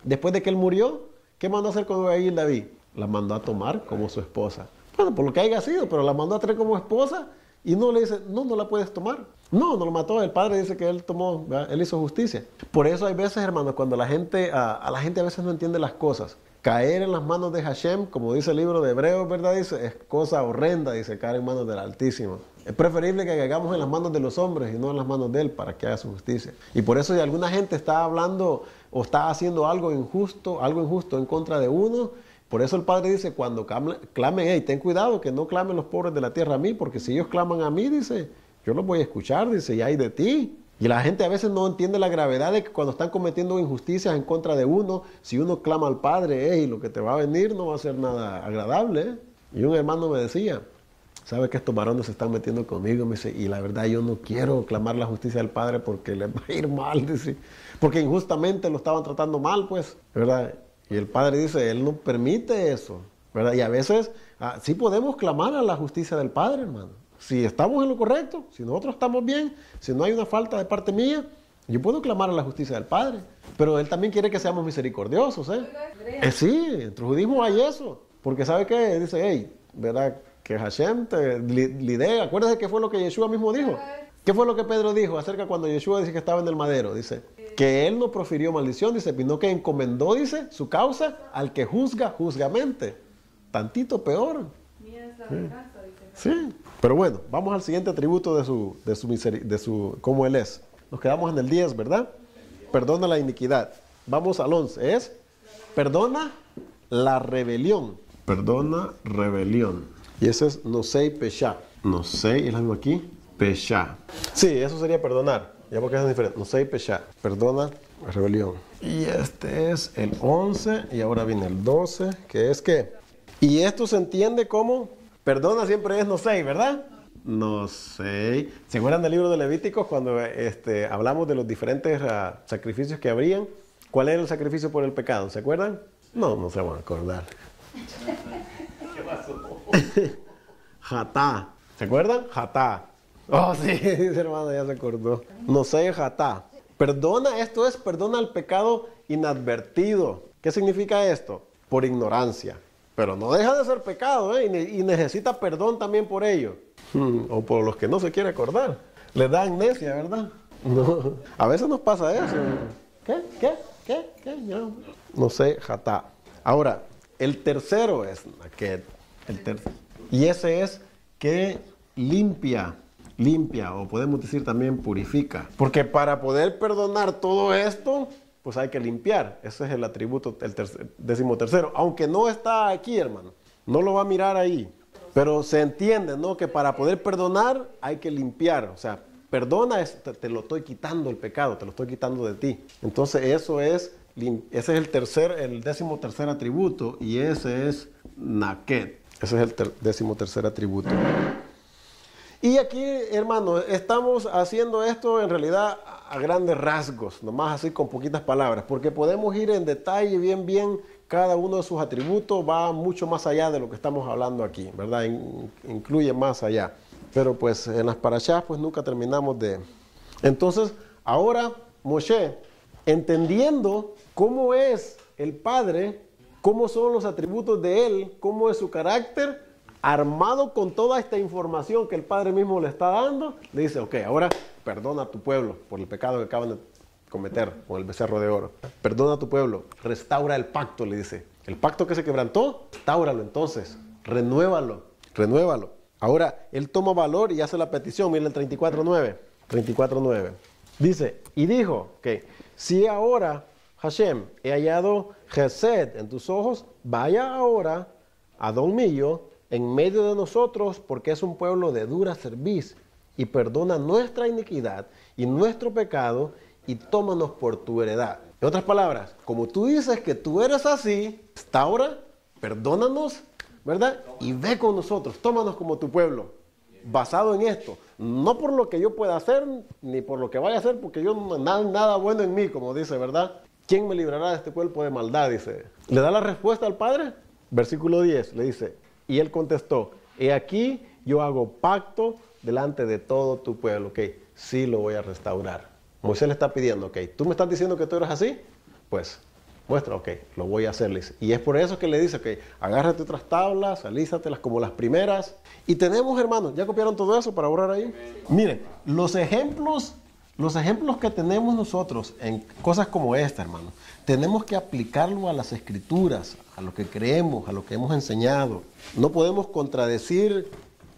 Después de que él murió, ¿qué mandó a hacer con Abigail David? La mandó a tomar como su esposa. Bueno, por lo que haya sido, pero la mandó a traer como esposa y no le dice, no la puedes tomar. No lo mató. El padre dice que él tomó, ¿verdad? Él hizo justicia. Por eso hay veces, hermanos, cuando la gente a veces no entiende las cosas. Caer en las manos de Hashem, como dice el libro de Hebreos, ¿verdad? Dice, es cosa horrenda, dice, caer en manos del Altísimo. Es preferible que caigamos en las manos de los hombres y no en las manos de Él para que haga su justicia. Y por eso si alguna gente está hablando o está haciendo algo injusto en contra de uno, por eso el Padre dice, cuando clamen, hey, ten cuidado que no clamen los pobres de la tierra a mí, porque si ellos claman a mí, dice, yo los voy a escuchar, dice, y hay de ti. Y la gente a veces no entiende la gravedad de que cuando están cometiendo injusticias en contra de uno, si uno clama al Padre, hey, lo que te va a venir no va a ser nada agradable, ¿eh? Y un hermano me decía, ¿sabe que estos varones se están metiendo conmigo? Me dice, y la verdad yo no quiero clamar la justicia del Padre porque les va a ir mal, dice, porque injustamente lo estaban tratando mal, pues, ¿verdad? Y el Padre dice, Él no permite eso. ¿verdad? Y a veces sí podemos clamar a la justicia del Padre, hermano. Si estamos en lo correcto, si nosotros estamos bien, si no hay una falta de parte mía, yo puedo clamar a la justicia del Padre. Pero Él también quiere que seamos misericordiosos, ¿eh? Sí, entre el judismo hay eso. Porque ¿sabe qué? Dice, hey, ¿verdad? Que Hashem te lidea. Acuérdate qué fue lo que Yeshua mismo dijo. ¿Qué fue lo que Pedro dijo acerca cuando Yeshua dice que estaba en el madero? Dice, que Él no profirió maldición, dice, sino que encomendó, dice, su causa al que juzga justamente. Tantito peor. Sí. Pero bueno, vamos al siguiente atributo de su cómo Él es. Nos quedamos en el 10, ¿verdad? Perdona la iniquidad. Vamos al 11. Es, perdona la rebelión. Perdona rebelión. Y ese es Nosei Pesha. Nosei, es lo mismo aquí. Pesha. Sí, eso sería perdonar. Ya porque es diferente. Nosei Pesha. Perdona la rebelión. Y este es el 11. Y ahora viene el 12. Que es que. Y esto se entiende como. Perdona siempre es Nosei, ¿verdad? Nosei. ¿Se acuerdan del libro de Levíticos cuando hablamos de los diferentes sacrificios que habrían? ¿Cuál era el sacrificio por el pecado? ¿Se acuerdan? No se van a acordar. ¿Qué pasó? Jatá. ¿Se acuerdan? Jatá. Oh, sí, dice hermano, ya se acordó. Nosei Jatá. Perdona, esto es, perdona el pecado inadvertido. ¿Qué significa esto? Por ignorancia. Pero no deja de ser pecado, ¿eh? Y necesita perdón también por ello. O por los que no se quiere acordar. Le da amnesia, ¿verdad? No. A veces nos pasa eso. ¿Qué? No sé, jatá. Ahora, el tercero es naked. Y ese es que limpia, o podemos decir también purifica. Porque para poder perdonar todo esto, pues hay que limpiar. Ese es el atributo, el 13º. Aunque no está aquí, hermano. No lo va a mirar ahí. Pero se entiende, ¿no? Que para poder perdonar hay que limpiar. O sea, perdona, te lo estoy quitando el pecado, te lo estoy quitando de ti. Entonces ese es el 13º atributo. Y ese es naked. Ese es el 13º atributo. Y aquí, hermano, estamos haciendo esto en realidad a grandes rasgos, nomás así con poquitas palabras, porque podemos ir en detalle bien, cada uno de sus atributos va mucho más allá de lo que estamos hablando aquí, ¿verdad? Incluye más allá. Pero pues en las parashás pues nunca terminamos de... Entonces, ahora Moshe, entendiendo cómo es el Padre, cómo son los atributos de Él, cómo es su carácter, armado con toda esta información que el Padre mismo le está dando, le dice, ok, ahora perdona a tu pueblo por el pecado que acaban de cometer con el becerro de oro. Perdona a tu pueblo, restaura el pacto, le dice. El pacto que se quebrantó, restáuralo entonces, renuévalo. Ahora, él toma valor y hace la petición, miren el 34.9. Dice, y dijo que si ahora, Hashem, he hallado Gesed en tus ojos, vaya ahora a Don mío, en medio de nosotros, porque es un pueblo de dura cerviz, y perdona nuestra iniquidad y nuestro pecado, y tómanos por tu heredad. En otras palabras, como tú dices que tú eres así, restaura, perdónanos, ¿verdad? Y ve con nosotros, tómanos como tu pueblo, basado en esto. No por lo que yo pueda hacer, ni por lo que vaya a hacer, porque yo no nada bueno en mí, como dice, ¿verdad? ¿Quién me librará de este cuerpo de maldad? Dice. ¿Le da la respuesta al Padre? Versículo 10, le dice, y él contestó, he aquí yo hago pacto delante de todo tu pueblo, ok, sí lo voy a restaurar. Moisés le está pidiendo, ok, tú me estás diciendo que tú eres así, pues muestra, ok, lo voy a hacerles. Y es por eso que le dice, ok, agárrate otras tablas, alízatelas como las primeras. Y tenemos, hermanos, ¿ya copiaron todo eso para borrar ahí? Miren, los ejemplos que tenemos nosotros en cosas como esta, hermano, tenemos que aplicarlo a las escrituras, a lo que creemos, a lo que hemos enseñado. No podemos contradecir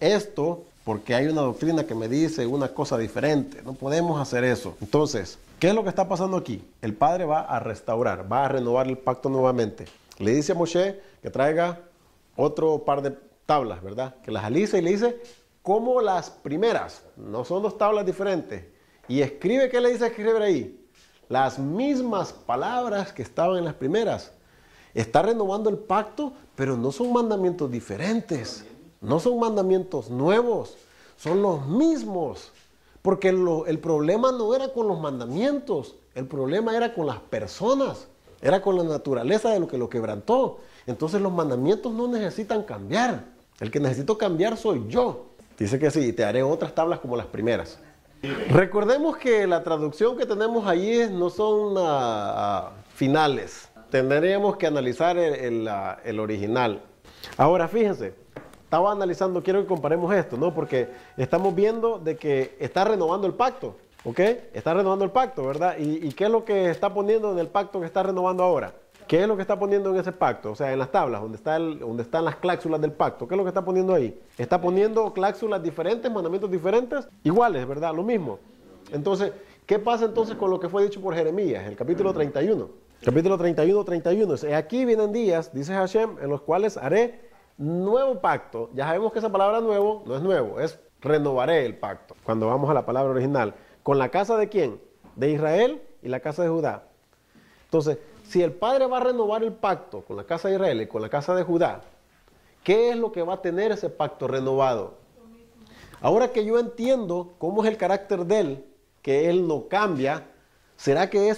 esto porque hay una doctrina que me dice una cosa diferente. No podemos hacer eso. Entonces, ¿qué es lo que está pasando aquí? El Padre va a restaurar, va a renovar el pacto nuevamente. Le dice a Moshe que traiga otro par de tablas, ¿verdad? Que las alice y le dice como las primeras. No son dos tablas diferentes. Y escribe, ¿qué le dice escribir ahí? Las mismas palabras que estaban en las primeras. Está renovando el pacto, pero no son mandamientos diferentes. No son mandamientos nuevos. Son los mismos. Porque el problema no era con los mandamientos. El problema era con las personas. era con la naturaleza de lo que lo quebrantó. Entonces los mandamientos no necesitan cambiar. El que necesito cambiar soy yo. Dice que sí, te haré otras tablas como las primeras. Recordemos que la traducción que tenemos allí no son finales. Tendríamos que analizar el original. Ahora, fíjense, estaba analizando, quiero que comparemos esto, ¿no? Porque estamos viendo de que está renovando el pacto, ¿ok? Está renovando el pacto, ¿verdad? ¿Y qué es lo que está poniendo en el pacto que está renovando ahora? ¿Qué es lo que está poniendo en ese pacto? O sea, en las tablas, donde están las cláusulas del pacto. ¿Qué es lo que está poniendo ahí? Está poniendo cláusulas diferentes, mandamientos diferentes, iguales, ¿verdad? Lo mismo. Entonces, ¿qué pasa entonces con lo que fue dicho por Jeremías? El capítulo 31. Capítulo 31. Aquí vienen días, dice Hashem, en los cuales haré nuevo pacto. Ya sabemos que esa palabra nuevo no es nuevo, es renovaré el pacto. Cuando vamos a la palabra original. ¿Con la casa de quién? De Israel y la casa de Judá. Entonces, si el Padre va a renovar el pacto con la casa de Israel y con la casa de Judá, ¿qué es lo que va a tener ese pacto renovado? Ahora que yo entiendo cómo es el carácter de Él, que Él no cambia, ¿será que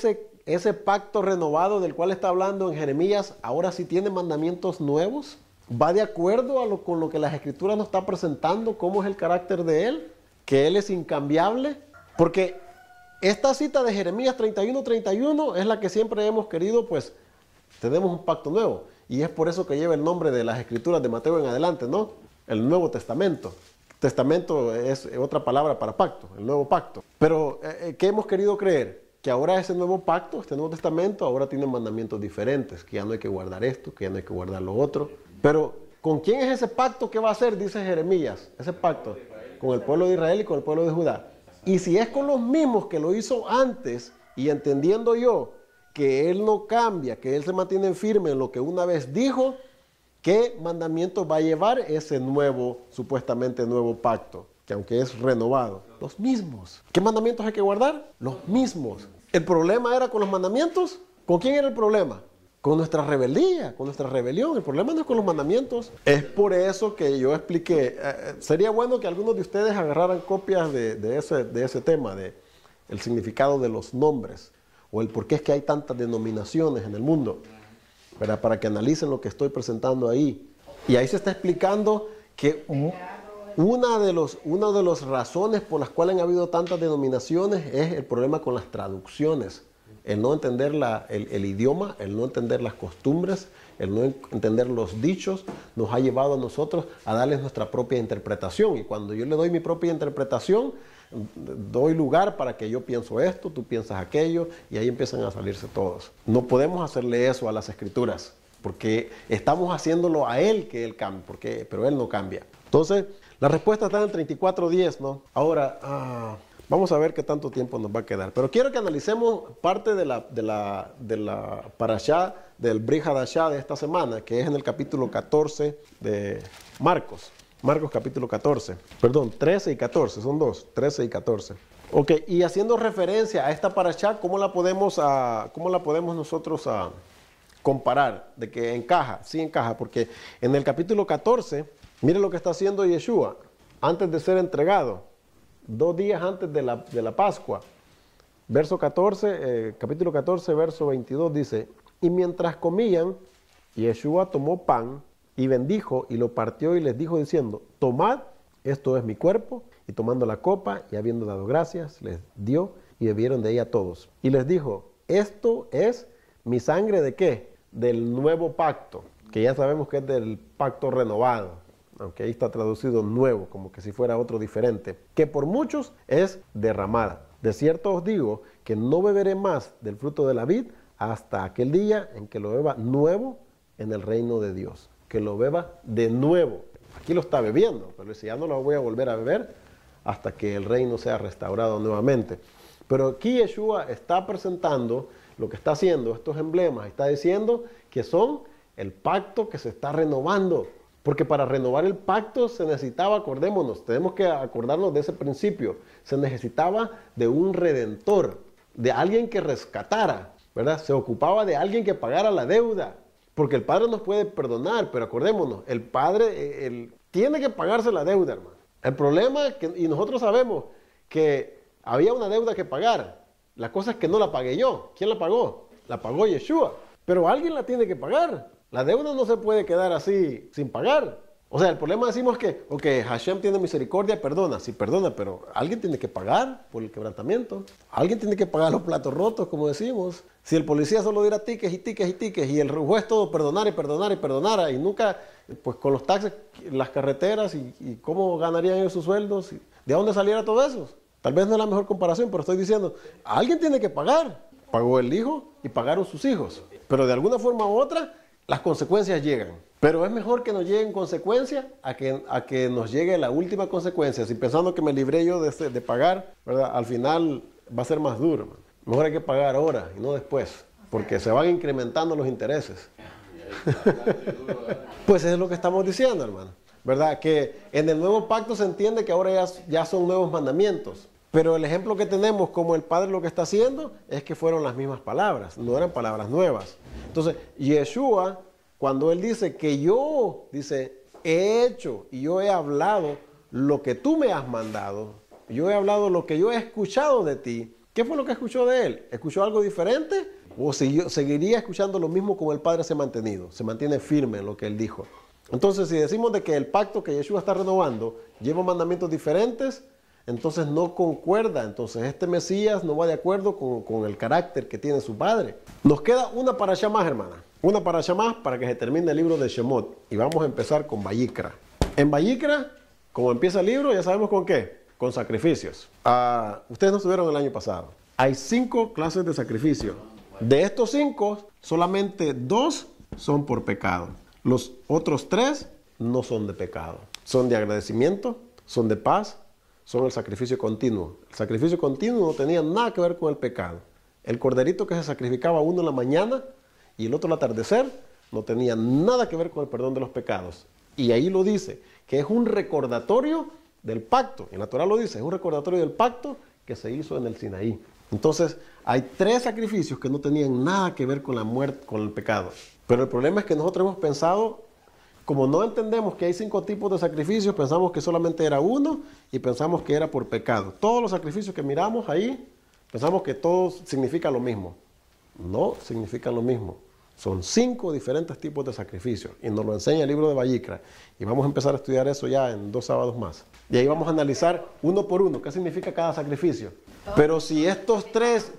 ese pacto renovado del cual está hablando en Jeremías ahora sí tiene mandamientos nuevos? ¿Va de acuerdo con lo que las Escrituras nos está presentando? ¿Cómo es el carácter de Él? ¿Que Él es incambiable? Porque esta cita de Jeremías 31 es la que siempre hemos querido, pues tenemos un pacto nuevo. Y es por eso que lleva el nombre de las Escrituras de Mateo en adelante, ¿no? El Nuevo Testamento. Testamento es otra palabra para pacto, el nuevo pacto. Pero, ¿qué hemos querido creer? Que ahora ese nuevo pacto, este Nuevo Testamento, ahora tiene mandamientos diferentes. Que ya no hay que guardar esto, que ya no hay que guardar lo otro. Pero, ¿con quién es ese pacto que va a hacer? Dice Jeremías. Ese pacto, con el pueblo de Israel y con el pueblo de Judá. Y si es con los mismos que lo hizo antes, y entendiendo yo que Él no cambia, que Él se mantiene firme en lo que una vez dijo, ¿qué mandamientos va a llevar ese nuevo, supuestamente nuevo pacto? Que aunque es renovado, los mismos. ¿Qué mandamientos hay que guardar? Los mismos. ¿El problema era con los mandamientos? ¿Con quién era el problema? Con nuestra rebeldía, con nuestra rebelión. El problema no es con los mandamientos. Es por eso que yo expliqué. Sería bueno que algunos de ustedes agarraran copias de ese tema, de el significado de los nombres, o el por qué es que hay tantas denominaciones en el mundo, ¿verdad? Para que analicen lo que estoy presentando ahí. Y ahí se está explicando que una de las razones por las cuales han habido tantas denominaciones es el problema con las traducciones. El no entender el idioma, el no entender las costumbres, el no entender los dichos, nos ha llevado a nosotros a darles nuestra propia interpretación. Y cuando yo le doy mi propia interpretación, doy lugar para que yo pienso esto, tú piensas aquello, y ahí empiezan a salirse todos. No podemos hacerle eso a las Escrituras, porque estamos haciéndolo a Él que Él cambie, pero Él no cambia. Entonces, la respuesta está en 34:10, ¿no? Ahora, vamos a ver qué tanto tiempo nos va a quedar. Pero quiero que analicemos parte de la parashá, del Brit Hadashah de esta semana, que es en el capítulo 14 de Marcos. Marcos capítulo 14. Perdón, 13 y 14, son dos, 13 y 14. Ok, y haciendo referencia a esta parashá, ¿cómo la podemos nosotros comparar? De que encaja, sí encaja, porque en el capítulo 14, mire lo que está haciendo Yeshua antes de ser entregado. 2 días antes de la Pascua. Verso 14, capítulo 14, verso 22 dice: y mientras comían, Yeshua tomó pan y bendijo y lo partió y les dijo diciendo: tomad, esto es mi cuerpo. Y tomando la copa y habiendo dado gracias, les dio y bebieron de ella todos. Y les dijo: esto es mi sangre ¿de qué? Del nuevo pacto, que ya sabemos que es del pacto renovado. Aunque ahí está traducido nuevo, como que si fuera otro diferente, que por muchos es derramada. De cierto os digo que no beberé más del fruto de la vid hasta aquel día en que lo beba nuevo en el reino de Dios. Que lo beba de nuevo. Aquí lo está bebiendo, pero si ya no lo voy a volver a beber hasta que el reino sea restaurado nuevamente. Pero aquí Yeshua está presentando lo que está haciendo, estos emblemas, está diciendo que son el pacto que se está renovando. Porque para renovar el pacto se necesitaba, acordémonos, tenemos que acordarnos de ese principio, se necesitaba de un redentor, de alguien que rescatara, ¿verdad? Se ocupaba de alguien que pagara la deuda, porque el Padre nos puede perdonar, pero acordémonos, el Padre él tiene que pagarse la deuda, hermano. El problema es que, y nosotros sabemos que había una deuda que pagar, la cosa es que no la pagué yo. ¿Quién la pagó? La pagó Yeshua. pero alguien la tiene que pagar. La deuda no se puede quedar así sin pagar. O sea, el problema decimos que, ok, Hashem tiene misericordia, perdona, sí perdona, pero alguien tiene que pagar por el quebrantamiento. Alguien tiene que pagar los platos rotos, como decimos. Si el policía solo diera tickets y tickets y tickets y el juez todo perdonara y perdonara y perdonara y nunca, pues con los taxes, las carreteras y cómo ganarían ellos sus sueldos, ¿de dónde saliera todo eso? Tal vez no es la mejor comparación, pero estoy diciendo, alguien tiene que pagar. Pagó el hijo y pagaron sus hijos. Pero de alguna forma u otra, las consecuencias llegan. Pero es mejor que nos lleguen consecuencias a que nos llegue la última consecuencia. Si pensando que me libré yo de pagar, ¿verdad? Al final va a ser más duro. Man. Mejor hay que pagar ahora y no después, porque se van incrementando los intereses. Pues es lo que estamos diciendo, hermano. ¿Verdad? Que en el nuevo pacto se entiende que ahora ya son nuevos mandamientos. Pero el ejemplo que tenemos como el Padre lo que está haciendo es que fueron las mismas palabras, no eran palabras nuevas. Entonces, Yeshua, cuando Él dice que yo, dice, he hecho y yo he hablado lo que tú me has mandado, yo he hablado lo que yo he escuchado de ti, ¿qué fue lo que escuchó de Él? ¿Escuchó algo diferente? ¿O seguiría escuchando lo mismo como el Padre se ha mantenido? Se mantiene firme en lo que Él dijo. Entonces, si decimos de que el pacto que Yeshua está renovando lleva mandamientos diferentes, entonces no concuerda. Entonces este Mesías no va de acuerdo con el carácter que tiene su padre. Nos queda una parashá más, hermana. Una parashá más para que se termine el libro de Shemot. Y vamos a empezar con Vayikra. En Vayikra, como empieza el libro, ya sabemos con qué. Con sacrificios. Ustedes no estuvieron el año pasado. Hay 5 clases de sacrificio. De estos 5, solamente 2 son por pecado. Los otros 3 no son de pecado. Son de agradecimiento, son de paz, son el sacrificio continuo. El sacrificio continuo no tenía nada que ver con el pecado. El corderito que se sacrificaba uno en la mañana y el otro al atardecer no tenía nada que ver con el perdón de los pecados. Y ahí lo dice, que es un recordatorio del pacto. En la Torah lo dice, es un recordatorio del pacto que se hizo en el Sinaí. Entonces, hay 3 sacrificios que no tenían nada que ver con la muerte, con el pecado. Pero el problema es que nosotros hemos pensado, como no entendemos que hay 5 tipos de sacrificios, pensamos que solamente era uno y pensamos que era por pecado. Todos los sacrificios que miramos ahí, pensamos que todos significan lo mismo. No significan lo mismo. Son 5 diferentes tipos de sacrificios y nos lo enseña el libro de Vayikra. Y vamos a empezar a estudiar eso ya en 2 sábados más. Y ahí vamos a analizar uno por uno qué significa cada sacrificio. Pero si estos tres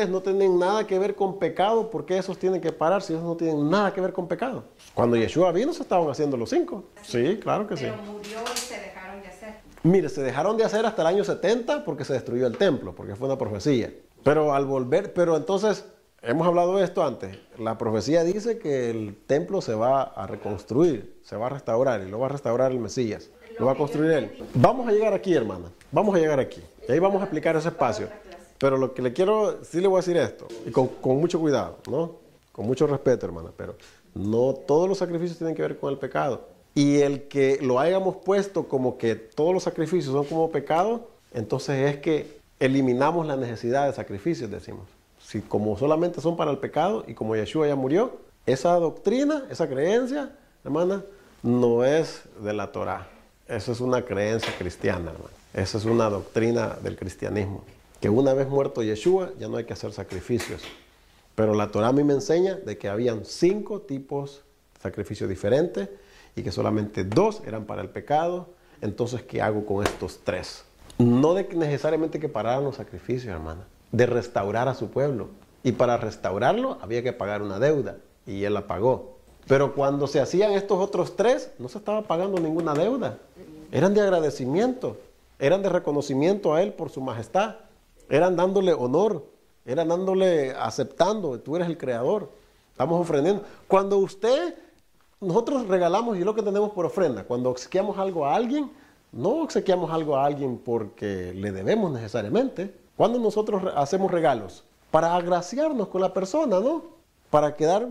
no tienen nada que ver con pecado, ¿por qué esos tienen que parar si esos no tienen nada que ver con pecado? Cuando Yeshua vino se estaban haciendo los 5. Sí, claro que sí. Pero murió y se dejaron de hacer. Mire, se dejaron de hacer hasta el año 70 porque se destruyó el templo, porque fue una profecía. Pero al volver, pero entonces, hemos hablado de esto antes, la profecía dice que el templo se va a reconstruir, se va a restaurar y lo va a restaurar el Mesías. Lo va a construir Él. Vamos a llegar aquí, hermana. Vamos a llegar aquí. Y ahí vamos a explicar ese espacio. Pero lo que le quiero, sí le voy a decir esto. Y con mucho cuidado, ¿no? Con mucho respeto, hermana. Pero no todos los sacrificios tienen que ver con el pecado. Y el que lo hayamos puesto como que todos los sacrificios son como pecado, entonces es que eliminamos la necesidad de sacrificios, decimos. Si como solamente son para el pecado y como Yeshua ya murió, esa doctrina, esa creencia, hermana, no es de la Torah. Eso es una creencia cristiana, hermano. Esa es una doctrina del cristianismo. Que una vez muerto Yeshua, ya no hay que hacer sacrificios. Pero la Torah a mí me enseña de que habían 5 tipos de sacrificios diferentes y que solamente 2 eran para el pecado. Entonces, ¿qué hago con estos 3? No de que necesariamente que pararan los sacrificios, hermana. De restaurar a su pueblo. Y para restaurarlo había que pagar una deuda. Y Él la pagó. Pero cuando se hacían estos otros 3, no se estaba pagando ninguna deuda. Eran de agradecimiento, eran de reconocimiento a Él por su majestad, eran dándole honor, eran dándole, aceptando, tú eres el creador, estamos ofrendando. Cuando nosotros regalamos y lo que tenemos por ofrenda, cuando obsequiamos algo a alguien, no obsequiamos algo a alguien porque le debemos necesariamente. Cuando nosotros hacemos regalos, para agraciarnos con la persona, ¿no? Para quedar,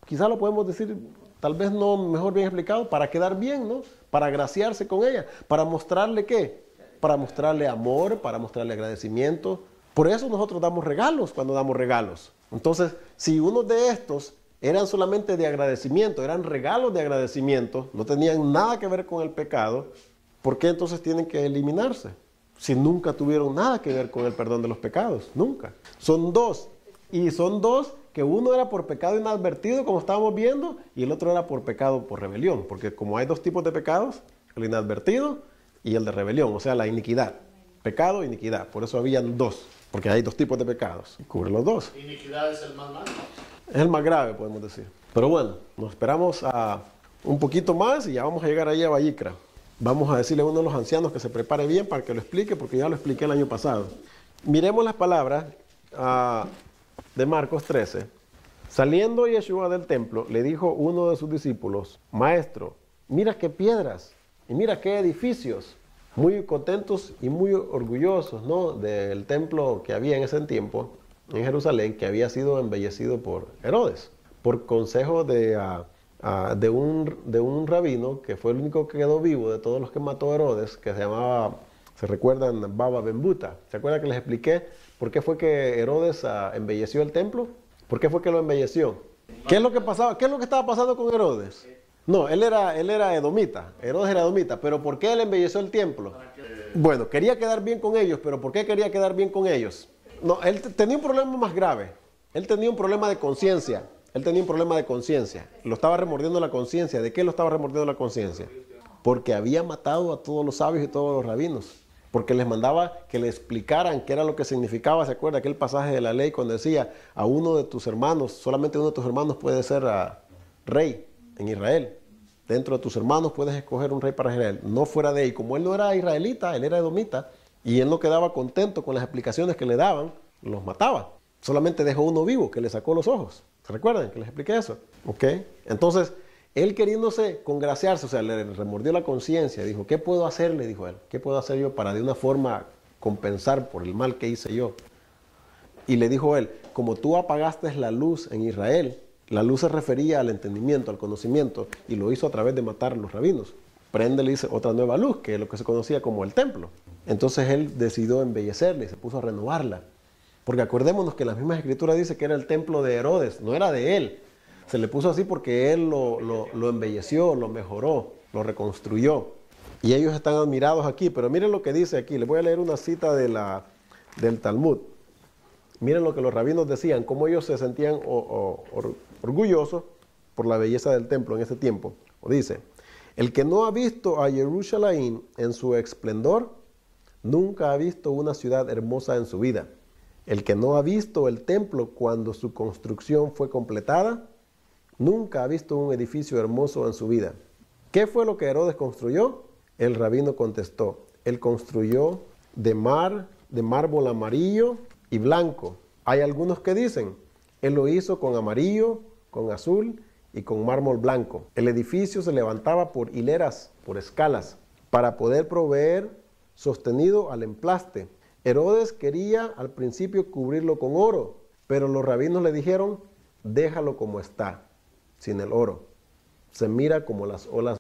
quizás lo podemos decir, tal vez no mejor bien explicado, para quedar bien, ¿no? Para agraciarse con ella, para mostrarle ¿qué? Para mostrarle amor, para mostrarle agradecimiento. Por eso nosotros damos regalos cuando damos regalos. Entonces, si uno de estos eran solamente de agradecimiento, eran regalos de agradecimiento, no tenían nada que ver con el pecado, ¿por qué entonces tienen que eliminarse? Si nunca tuvieron nada que ver con el perdón de los pecados, nunca. Son 2. Y son dos, que uno era por pecado inadvertido, como estábamos viendo, y el otro era por pecado por rebelión. Porque como hay dos tipos de pecados, el inadvertido y el de rebelión, o sea, la iniquidad. Pecado e iniquidad. Por eso habían dos, porque hay dos tipos de pecados. Y cubre los dos. Iniquidad es el más malo. Es el más grave, podemos decir. Pero bueno, nos esperamos a un poquito más y ya vamos a llegar ahí a Vallicra. Vamos a decirle a uno de los ancianos que se prepare bien para que lo explique, porque ya lo expliqué el año pasado. Miremos las palabras de Marcos 13. Saliendo Yeshua del templo, le dijo uno de sus discípulos: Maestro, mira qué piedras y mira qué edificios. Muy contentos y muy orgullosos, ¿no?, del templo que había en ese tiempo en Jerusalén, que había sido embellecido por Herodes, por consejo de un rabino que fue el único que quedó vivo de todos los que mató Herodes, que se llamaba, se recuerdan, Baba Ben-Buta. ¿Se acuerdan que les expliqué por qué fue que Herodes embelleció el templo? ¿Por qué fue que lo embelleció? ¿Qué es lo que pasaba? ¿Qué es lo que estaba pasando con Herodes? No, él era edomita, Herodes era edomita, pero ¿por qué él embelleció el templo? Bueno, quería quedar bien con ellos, pero ¿por qué quería quedar bien con ellos? No, él tenía un problema más grave, él tenía un problema de conciencia, lo estaba remordiendo la conciencia. ¿De qué lo estaba remordiendo la conciencia? Porque había matado a todos los sabios y todos los rabinos, porque les mandaba que le explicaran qué era lo que significaba. ¿Se acuerda aquel pasaje de la ley cuando decía: a uno de tus hermanos, solamente uno de tus hermanos puede ser rey en Israel? Dentro de tus hermanos puedes escoger un rey para Israel, no fuera de él. Como él no era israelita, él era edomita, y él no quedaba contento con las explicaciones que le daban, los mataba. Solamente dejó uno vivo, que le sacó los ojos. ¿Se recuerdan que les expliqué eso? ¿Ok? Entonces, él queriéndose congraciarse, o sea, le remordió la conciencia, dijo: ¿qué puedo hacer? Le dijo él, ¿qué puedo hacer yo para de una forma compensar por el mal que hice yo? Y le dijo él: como tú apagaste la luz en Israel, la luz se refería al entendimiento, al conocimiento, y lo hizo a través de matar a los rabinos. Prende, le dice, otra nueva luz, que es lo que se conocía como el templo. Entonces él decidió embellecerla y se puso a renovarla. Porque acordémonos que en las mismas escrituras dice que era el templo de Herodes, no era de él. Se le puso así porque él lo embelleció, lo mejoró, lo reconstruyó. Y ellos están admirados aquí, pero miren lo que dice aquí. Les voy a leer una cita del Talmud. Miren lo que los rabinos decían, cómo ellos se sentían orgullosos por la belleza del templo en ese tiempo. O dice: el que no ha visto a Jerusalén en su esplendor, nunca ha visto una ciudad hermosa en su vida. El que no ha visto el templo cuando su construcción fue completada, nunca ha visto un edificio hermoso en su vida. ¿Qué fue lo que Herodes construyó? El rabino contestó: él construyó de mármol amarillo y blanco. Hay algunos que dicen: él lo hizo con amarillo, con azul y con mármol blanco. El edificio se levantaba por hileras, por escalas, para poder proveer sostenido al emplaste. Herodes quería al principio cubrirlo con oro, pero los rabinos le dijeron: déjalo como está, sin el oro. Se mira como las olas